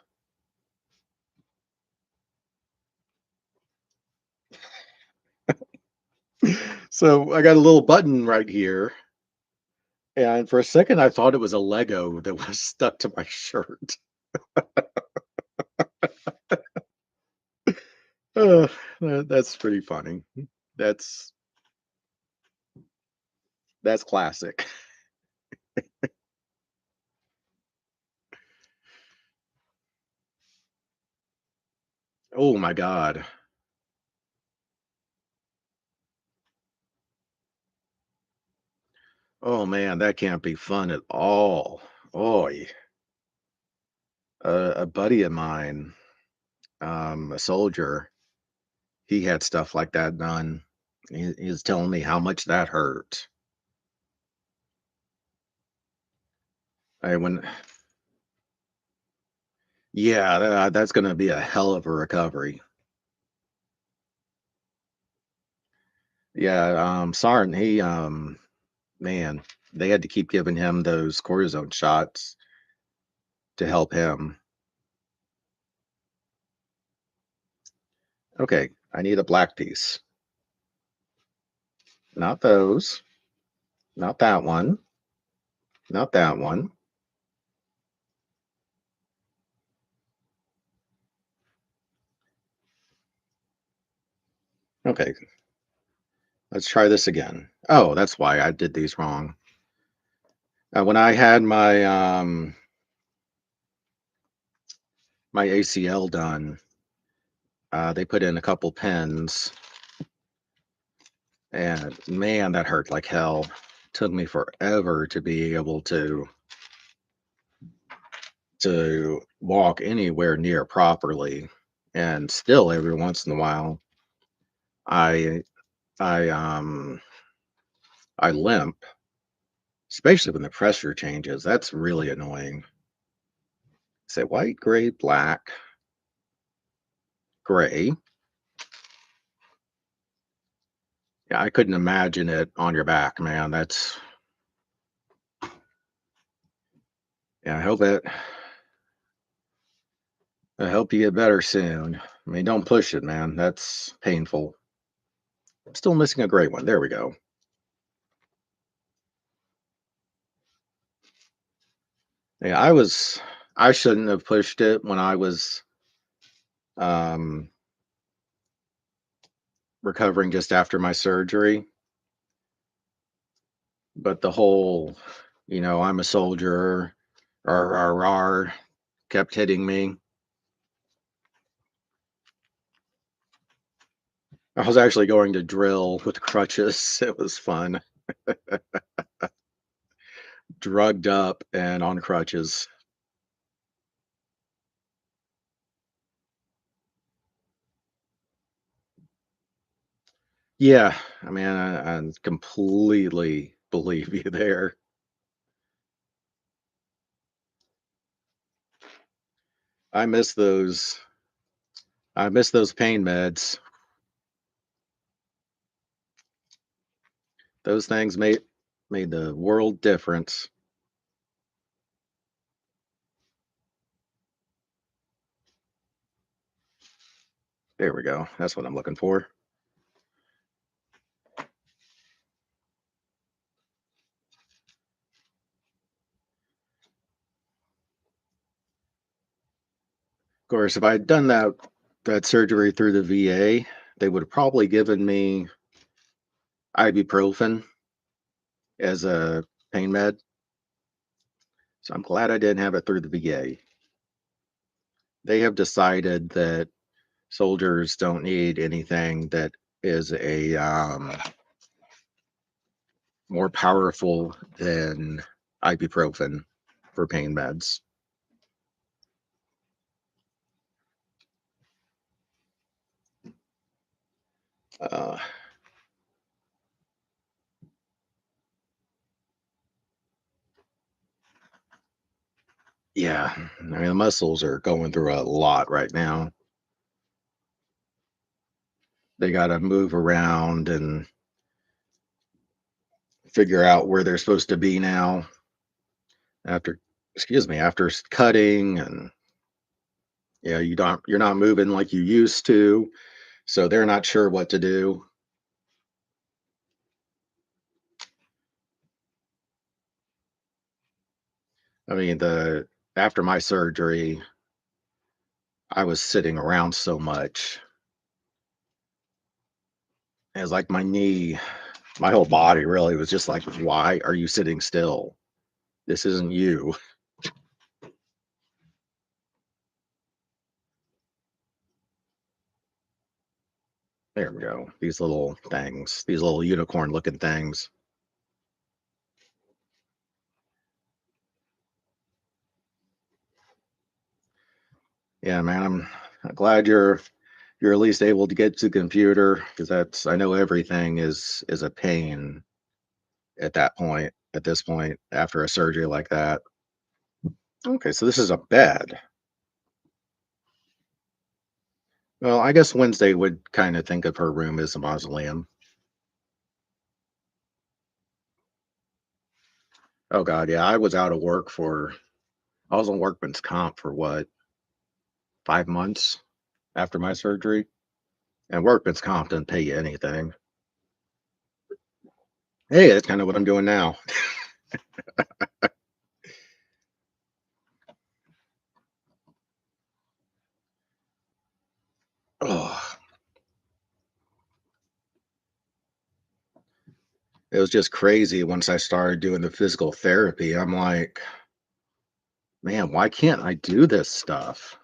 So I got a little button right here. And for a second, I thought it was a Lego that was stuck to my shirt. Uh, that's pretty funny. That's that's classic. Oh my god. Oh man, that can't be fun at all. Oy. A buddy of mine, a soldier, he had stuff like that done. He was telling me how much that hurt. I when Yeah, that's gonna be a hell of a recovery. Yeah, Sarn, man, they had to keep giving him those cortisone shots to help him. Okay, I need a black piece. Not those. Not that one. Not that one. Okay, let's try this again. Oh, that's why I did these wrong. When I had my ACL done, they put in a couple pins, and man, that hurt like hell. Took me forever to be able to walk anywhere near properly, and still every once in a while, I I I limp, especially when the pressure changes. That's really annoying. Say white, gray, black, gray. Yeah, I couldn't imagine it on your back, man. That's yeah. I hope you get better soon. I mean, don't push it, man. That's painful. I'm still missing a great one. There we go. Yeah, I shouldn't have pushed it when I was um recovering just after my surgery, but the whole, I'm a soldier, R kept hitting me. I was actually going to drill with crutches. It was fun. Drugged up and on crutches. Yeah, I mean, I completely believe you there. I miss those. I miss those pain meds. Those things made the world difference. There we go. That's what I'm looking for. Of course, if I'd done that surgery through the VA, they would have probably given me ibuprofen as a pain med. So I'm glad I didn't have it through the VA. They have decided that soldiers don't need anything that is a more powerful than ibuprofen for pain meds. Uh, yeah, I mean the muscles are going through a lot right now. They got to move around and figure out where they're supposed to be now after, excuse me, after cutting, and yeah, you're not moving like you used to, so they're not sure what to do. I mean, the after my surgery, I was sitting around so much. It was like my knee, my whole body really was just like, why are you sitting still? This isn't you. There we go. These little things, these little unicorn looking things. Yeah, man, I'm glad you're at least able to get to the computer, because that's, I know everything is a pain at this point after a surgery like that. Okay, so this is a bed. Well, I guess Wednesday would kind of think of her room as a mausoleum. Oh God, yeah, I was on workman's comp for what, 5 months after my surgery, and workman's comp doesn't pay you anything. Hey, that's kind of what I'm doing now. Oh, It was just crazy once I started doing the physical therapy. I'm like, man, why can't I do this stuff?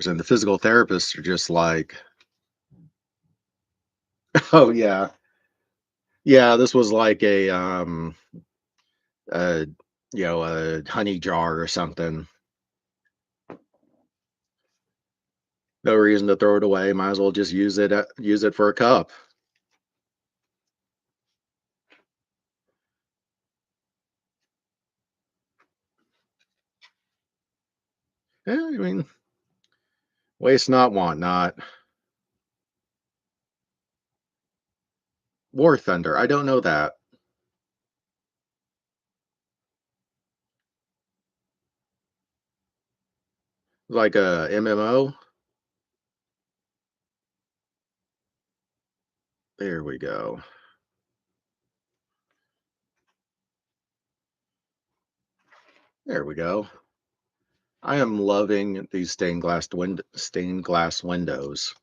And the physical therapists are just like, oh yeah, yeah, this was like a a honey jar or something. No reason to throw it away. Might as well just use it for a cup. Yeah, I mean, waste not, want not. War Thunder. I don't know that. Like a MMO. There we go. There we go. I am loving these stained glass windows.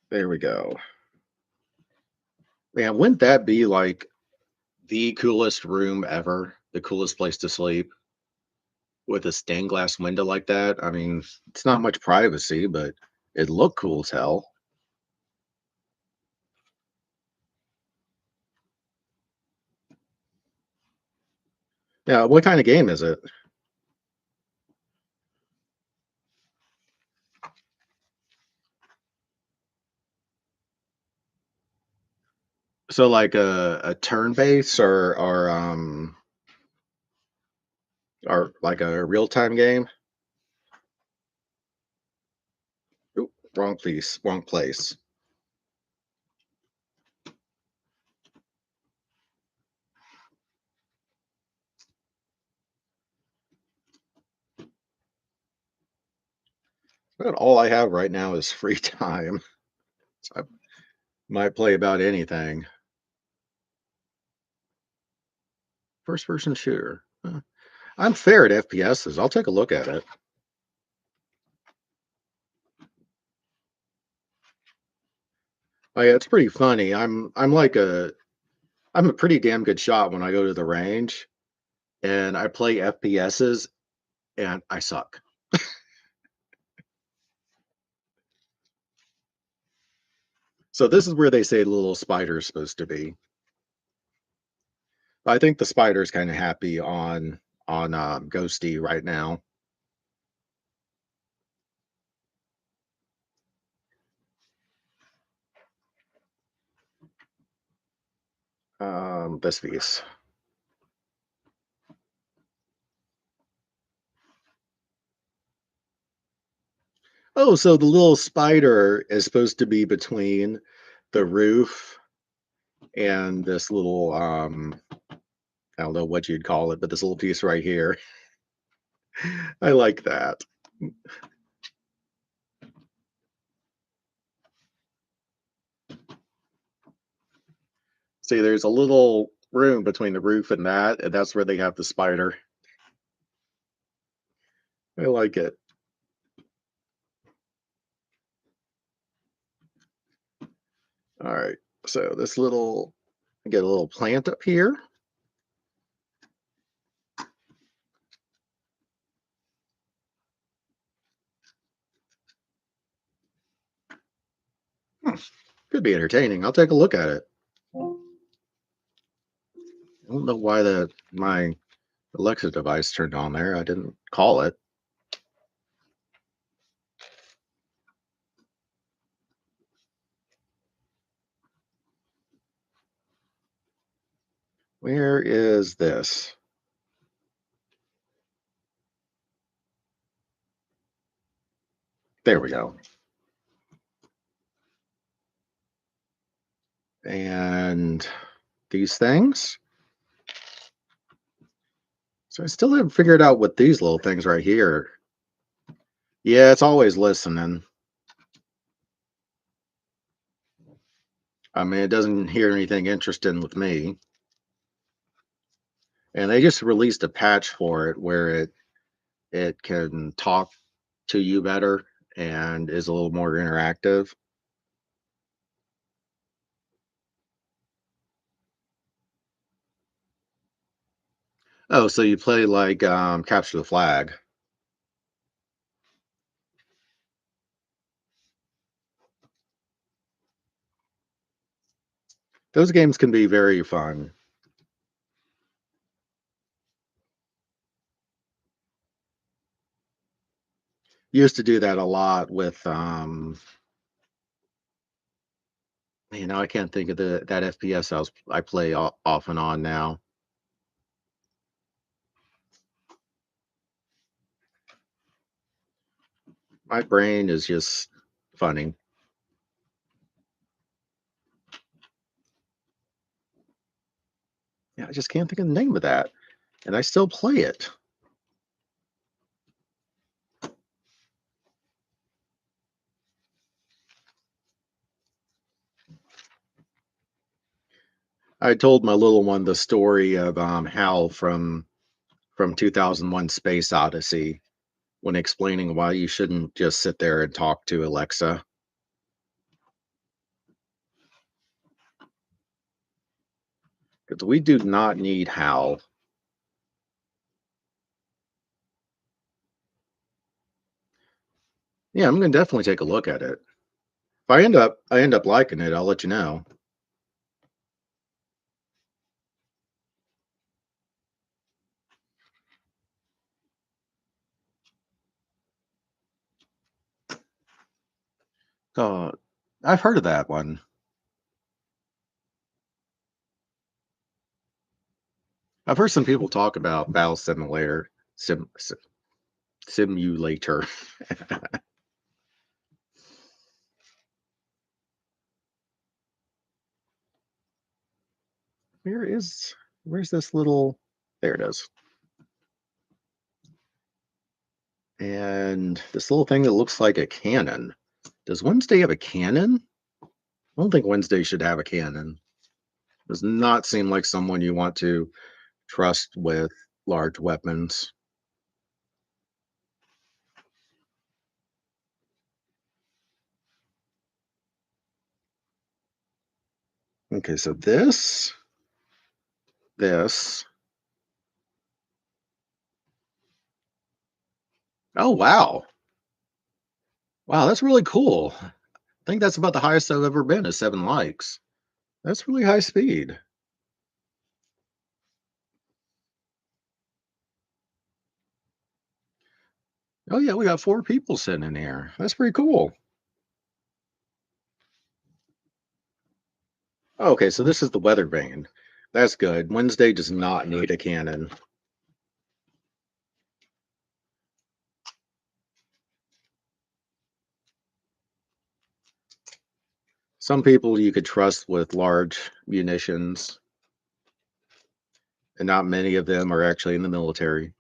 There we go. Man, wouldn't that be like the coolest room ever? The coolest place to sleep with a stained glass window like that? I mean, it's not much privacy, but it looked cool as hell. Yeah, what kind of game is it? So like a turn base or like a real time game? Oop, wrong place, wrong place. But all I have right now is free time. So I might play about anything. First person shooter. Huh. I'm fair at FPSs. I'll take a look at it. Oh yeah, it's pretty funny. I'm a pretty damn good shot when I go to the range and I play FPSs and I suck. So this is where they say the little spider is supposed to be. I think the spider's kind of happy on Ghosty right now. This piece. Oh, so the little spider is supposed to be between the roof and this little I don't know what you'd call it, but this little piece right here. I like that. See, there's a little room between the roof and that's where they have the spider. I like it. All right. So this little I get a little plant up here. Hmm, could be entertaining. I'll take a look at it. I don't know why my Alexa device turned on there. I didn't call it. Where is this? There we go. And these things. So I still haven't figured out what these little things right here. Yeah, it's always listening. I mean, it doesn't hear anything interesting with me. And they just released a patch for it where it can talk to you better and is a little more interactive. Oh, so you play like Capture the Flag. Those games can be very fun. Used to do that a lot with I can't think of that FPS I play off and on now. My brain is just funny. Yeah, I just can't think of the name of that. And I still play it. I told my little one the story of Hal from 2001 Space Odyssey when explaining why you shouldn't just sit there and talk to Alexa. 'Cause we do not need Hal. Yeah, I'm gonna definitely take a look at it. If I end up liking it, I'll let you know. Uh, I've heard of that one. I've heard some people talk about Battle Simulator. Simulator. Where is where's this little there it is. And this little thing that looks like a cannon. Does Wednesday have a cannon? I don't think Wednesday should have a cannon. Does not seem like someone you want to trust with large weapons. Okay, so this. Oh wow. Wow, that's really cool. I think that's about the highest I've ever been is 7 likes. That's really high speed. Oh yeah, we got 4 people sitting in here. That's pretty cool. Okay, so this is the weather vane. That's good. Wednesday does not need a cannon. Some people you could trust with large munitions, and not many of them are actually in the military.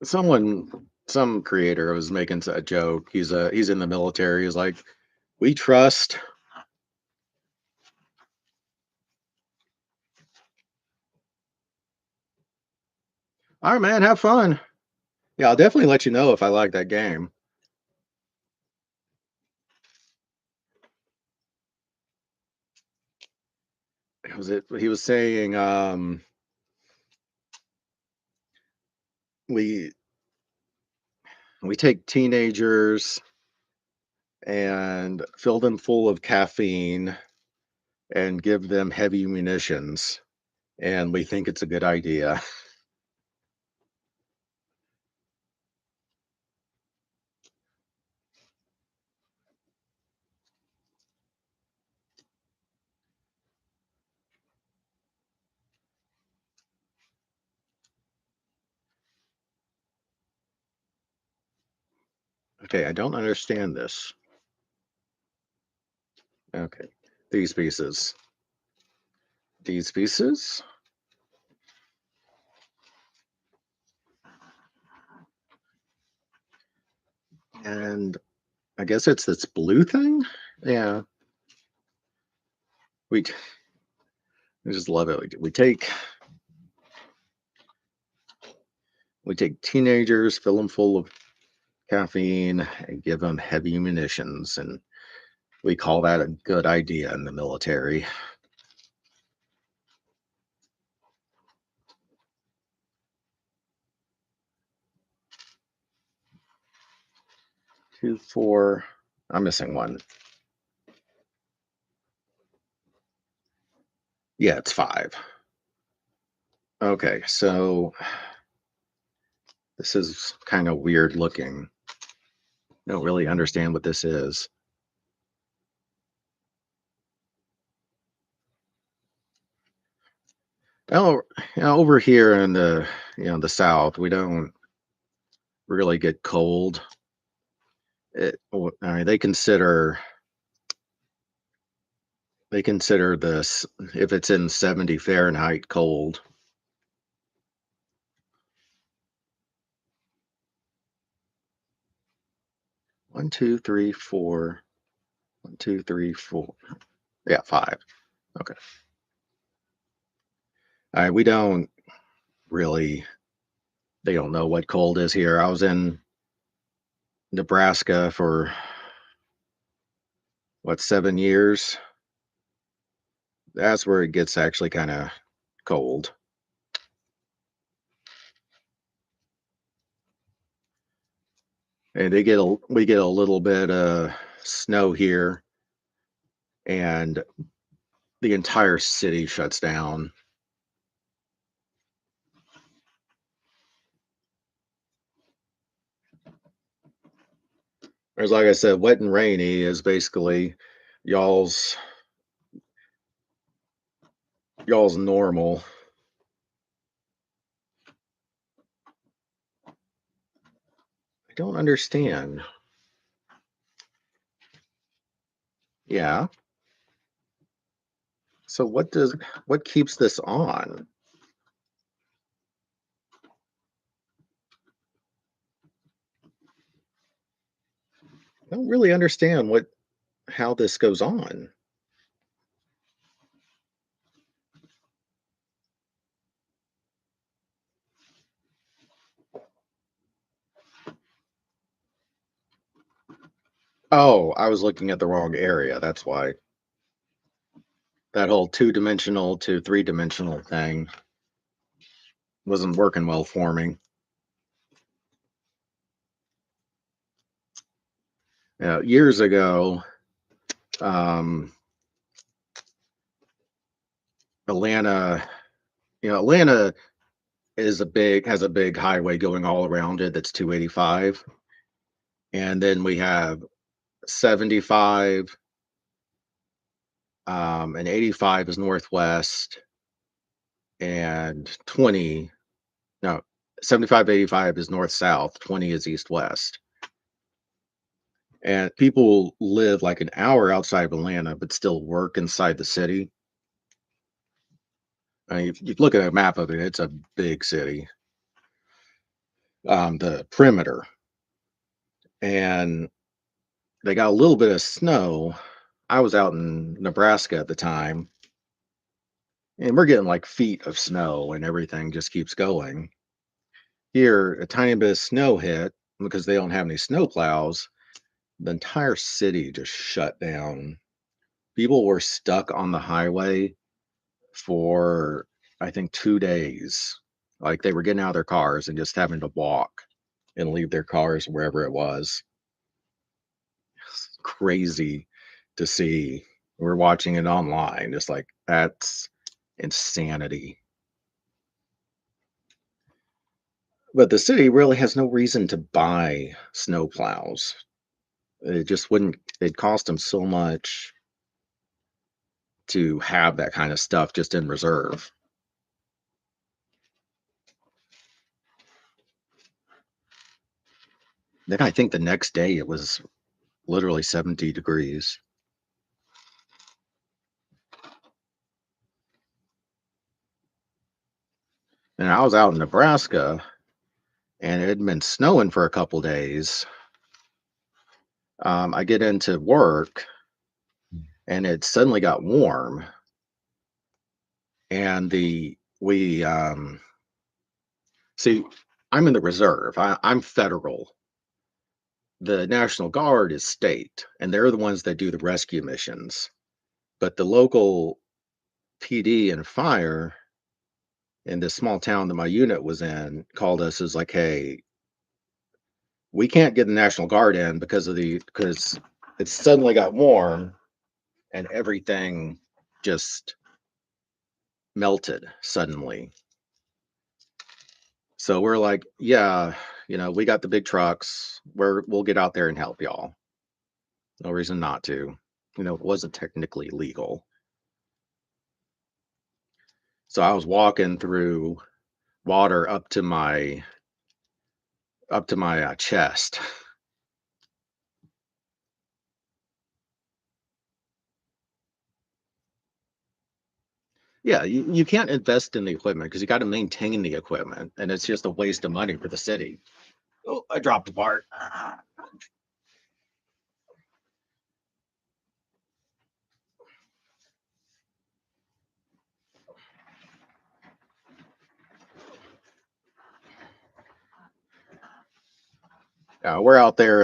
Some creator was making a joke. He's in the military. He's like, we trust. All right, man, have fun. Yeah, I'll definitely let you know if I like that game. He was saying we we take teenagers and fill them full of caffeine and give them heavy munitions, and we think it's a good idea. Okay, I don't understand this. Okay, these pieces. These pieces. And I guess it's this blue thing. Yeah, we we just love it. We take teenagers, fill them full of caffeine, and give them heavy munitions, and we call that a good idea in the military. 2, 4. I'm missing one. Yeah, it's 5. Okay, so this is kind of weird looking. Don't really understand what this is. Oh, over here in the South, we don't really get cold. I mean, they consider this, if it's in 70 Fahrenheit, cold. 1, 2, 3, 4. 1, 2, 3, 4. Yeah, 5. Okay. All right, we don't really. They don't know what cold is here. I was in Nebraska for what, 7 years. That's where it gets actually kind of cold. And we get a little bit of snow here, and the entire city shuts down. There's, like I said, wet and rainy is basically y'all's y'all's normal. I don't understand. Yeah. So what keeps this on? I don't really understand what how this goes on. Oh, I was looking at the wrong area. That's why. That whole two-dimensional to three-dimensional thing wasn't working well for me. Years ago, um, Atlanta, Atlanta has a big highway going all around it that's 285, and then we have 75, and 85 is northwest, and 20, no, 75 to 85 is north south, 20 is east west. And people live like an hour outside of Atlanta, but still work inside the city. I mean, if you look at a map of it, it's a big city. The perimeter, and they got a little bit of snow. I was out in Nebraska at the time, and we're getting like feet of snow, and everything just keeps going. Here, a tiny bit of snow hit because they don't have any snow plows. The entire city just shut down. People were stuck on the highway for, I think, 2 days. Like, they were getting out of their cars and just having to walk and leave their cars wherever it was. Crazy to see. We're watching it online. Just like, that's insanity. But the city really has no reason to buy snow plows. It just wouldn't, it cost them so much to have that kind of stuff just in reserve. Then I think the next day it was literally 70 degrees. And I was out in Nebraska, and it had been snowing for a couple days. I get into work and it suddenly got warm, and the we see, I'm in the reserve. I'm federal. The National Guard is state, and they're the ones that do the rescue missions. But the local PD and fire in this small town that my unit was in called us as like, hey, we can't get the National Guard in because it suddenly got warm and everything just melted suddenly. So we're like, yeah, we got the big trucks. We'll get out there and help y'all. No reason not to. It wasn't technically legal. So I was walking through water up to my chest. Yeah, you can't invest in the equipment because you got to maintain the equipment, and it's just a waste of money for the city. Oh, I dropped a part. We're out there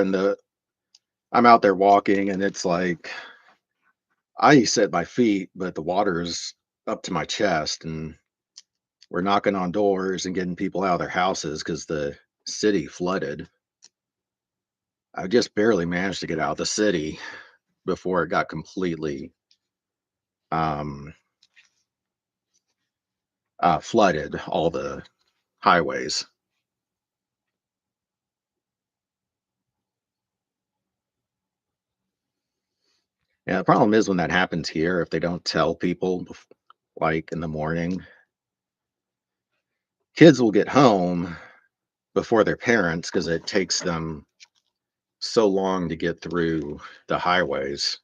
I'm out there walking, and it's like I set my feet, but the water's up to my chest, and we're knocking on doors and getting people out of their houses because the city flooded. I just barely managed to get out of the city before it got completely um, flooded, all the highways. Yeah, the problem is when that happens here, if they don't tell people, like in the morning, kids will get home before their parents because it takes them so long to get through the highways.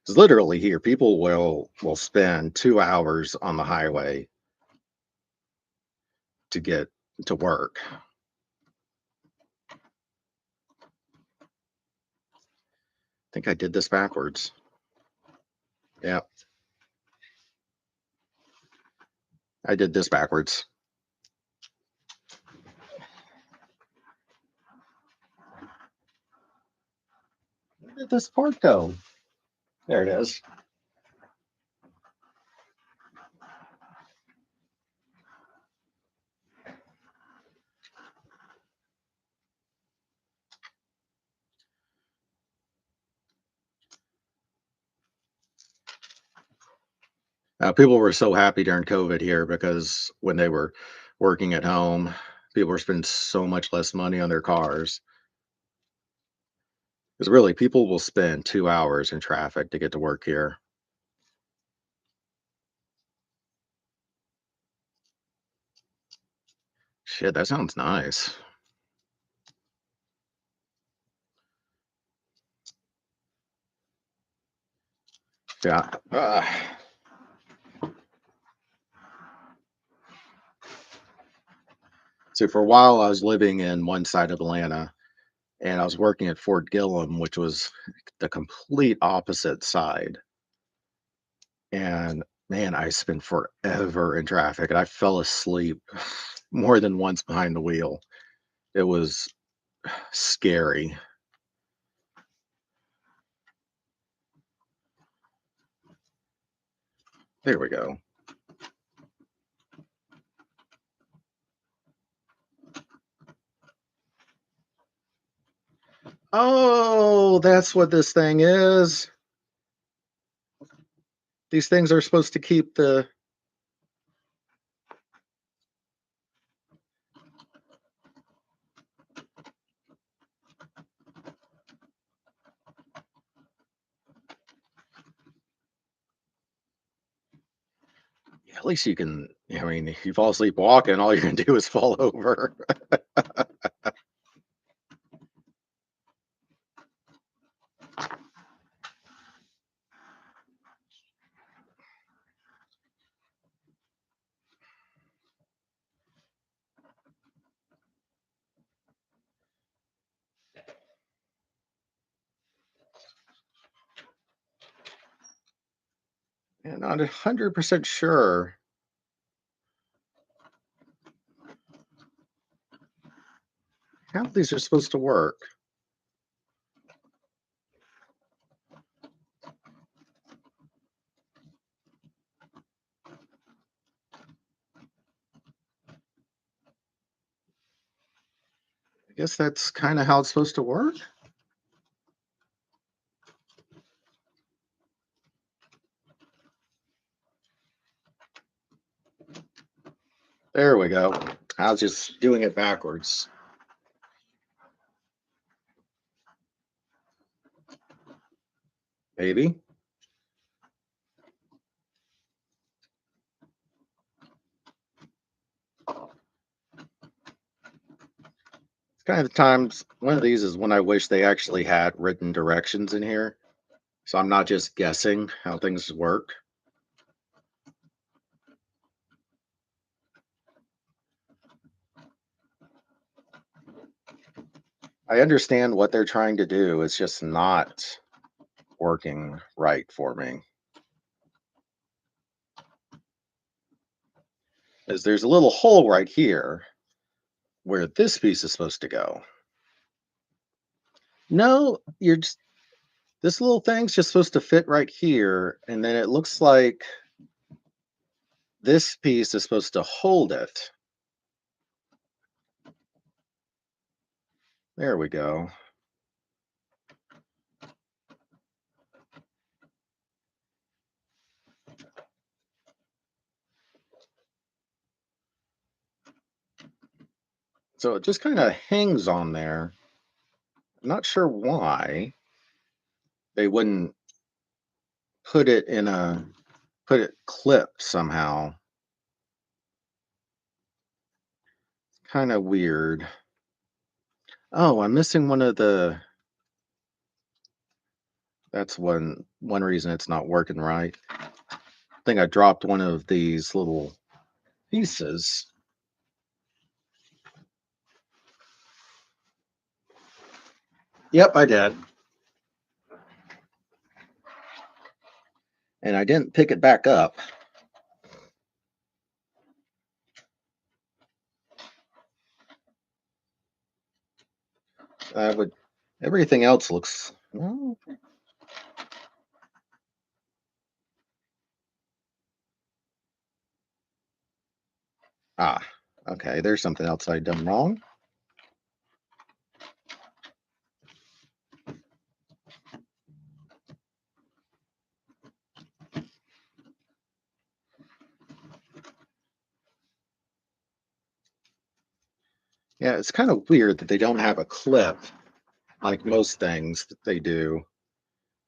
'Cause literally here, people will spend 2 hours on the highway to get to work. I think I did this backwards. Yeah, I did this backwards. Where did this part go? There it is. People were so happy during COVID here because when they were working at home, people were spending so much less money on their cars. Because really, people will spend 2 hours in traffic to get to work here. Shit, that sounds nice. Yeah. So for a while, I was living in one side of Atlanta, and I was working at Fort Gillum, which was the complete opposite side. And man, I spent forever in traffic, and I fell asleep more than once behind the wheel. It was scary. There we go. Oh, that's what this thing is. These things are supposed to keep the. At least you can. I mean, if you fall asleep walking, all you're gonna do is fall over. And not 100% sure how these are supposed to work. I guess that's kind of how it's supposed to work. There we go. I was just doing it backwards. Maybe. It's kind of the times, one of these is when I wish they actually had written directions in here. So I'm not just guessing how things work. I understand what they're trying to do. It's just not working right for me. Is there's a little hole right here where this piece is supposed to go. No, you're just this little thing's just supposed to fit right here, and then it looks like this piece is supposed to hold it. There we go. So it just kind of hangs on there. I'm not sure why they wouldn't put it in a put it clipped somehow. Kind of weird. Oh, I'm missing one of the that's one reason it's not working right. I think I dropped one of these little pieces. Yep, I did. And I didn't pick it back up. I would everything else looks well, ah, okay, there's something else I done wrong. Yeah, it's kind of weird that they don't have a clip like most things that they do.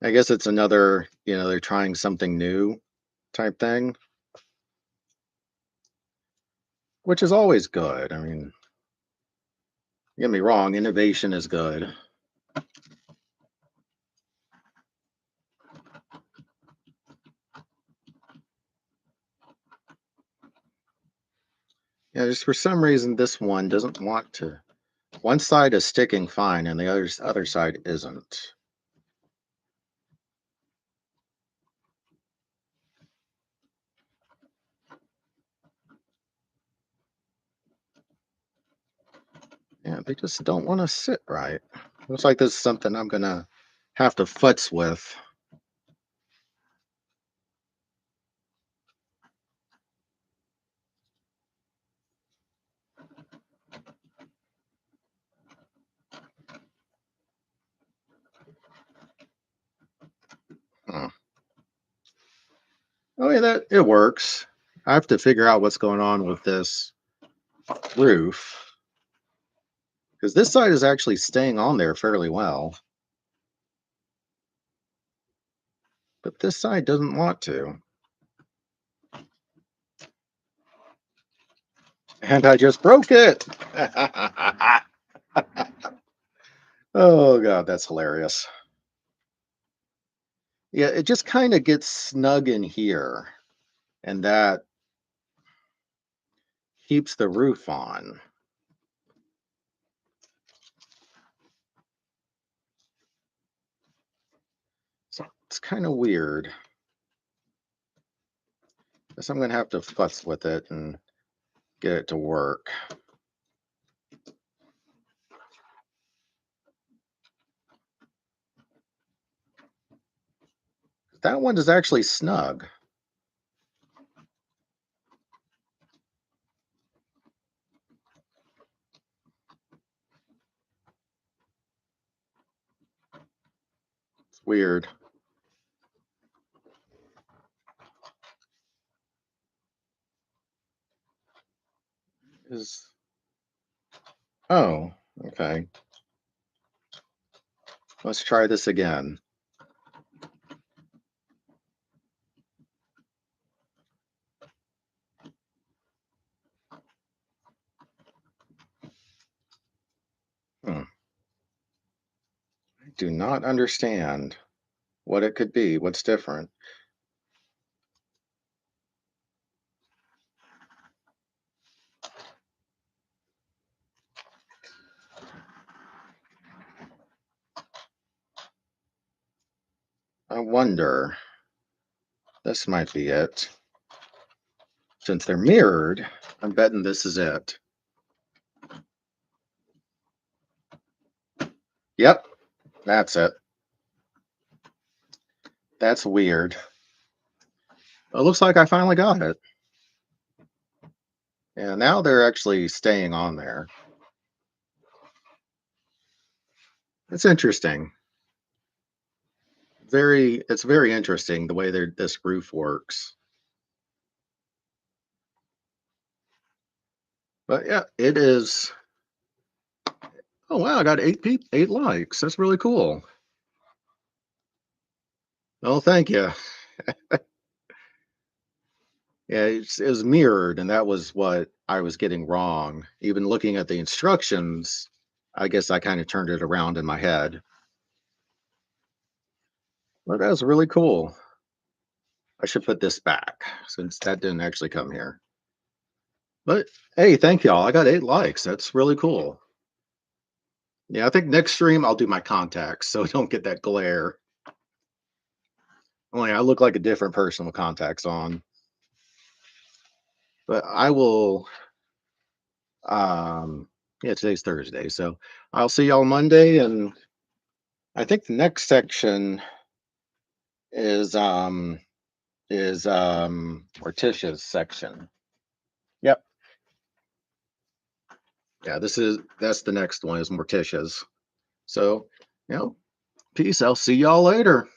I guess it's another, they're trying something new type thing, which is always good. I mean, don't get me wrong, innovation is good. Yeah, just for some reason this one doesn't want to. One side is sticking fine and the other side isn't. Yeah, they just don't want to sit right. Looks like this is something I'm gonna have to futz with. Huh. Oh yeah, that it works. I have to figure out what's going on with this roof because this side is actually staying on there fairly well, but this side doesn't want to. And I just broke it. Oh god, that's hilarious. Yeah, it just kind of gets snug in here, and that keeps the roof on. So it's kind of weird. Guess I'm gonna have to futz with it and get it to work. That one is actually snug. It's weird. Is Oh, okay. Let's try this again. Hmm. I do not understand what it could be. What's different? I wonder. This might be it. Since they're mirrored, I'm betting this is it. Yep, that's it. That's weird. It looks like I finally got it. Yeah, now they're actually staying on there. It's interesting. It's very interesting the way this roof works. But yeah, it is. Oh wow, I got 8 likes. That's really cool. Oh, thank you. Yeah, it was mirrored, and that was what I was getting wrong. Even looking at the instructions, I guess I kind of turned it around in my head. But that was really cool. I should put this back since that didn't actually come here. But hey, thank y'all. I got 8 likes. That's really cool. Yeah, I think next stream I'll do my contacts so I don't get that glare. Only I look like a different person with contacts on. But I will yeah, today's Thursday. So I'll see y'all Monday, and I think the next section is um Morticia's section. Yep. Yeah, that's the next one is Morticia's. So, you know, peace. I'll see y'all later.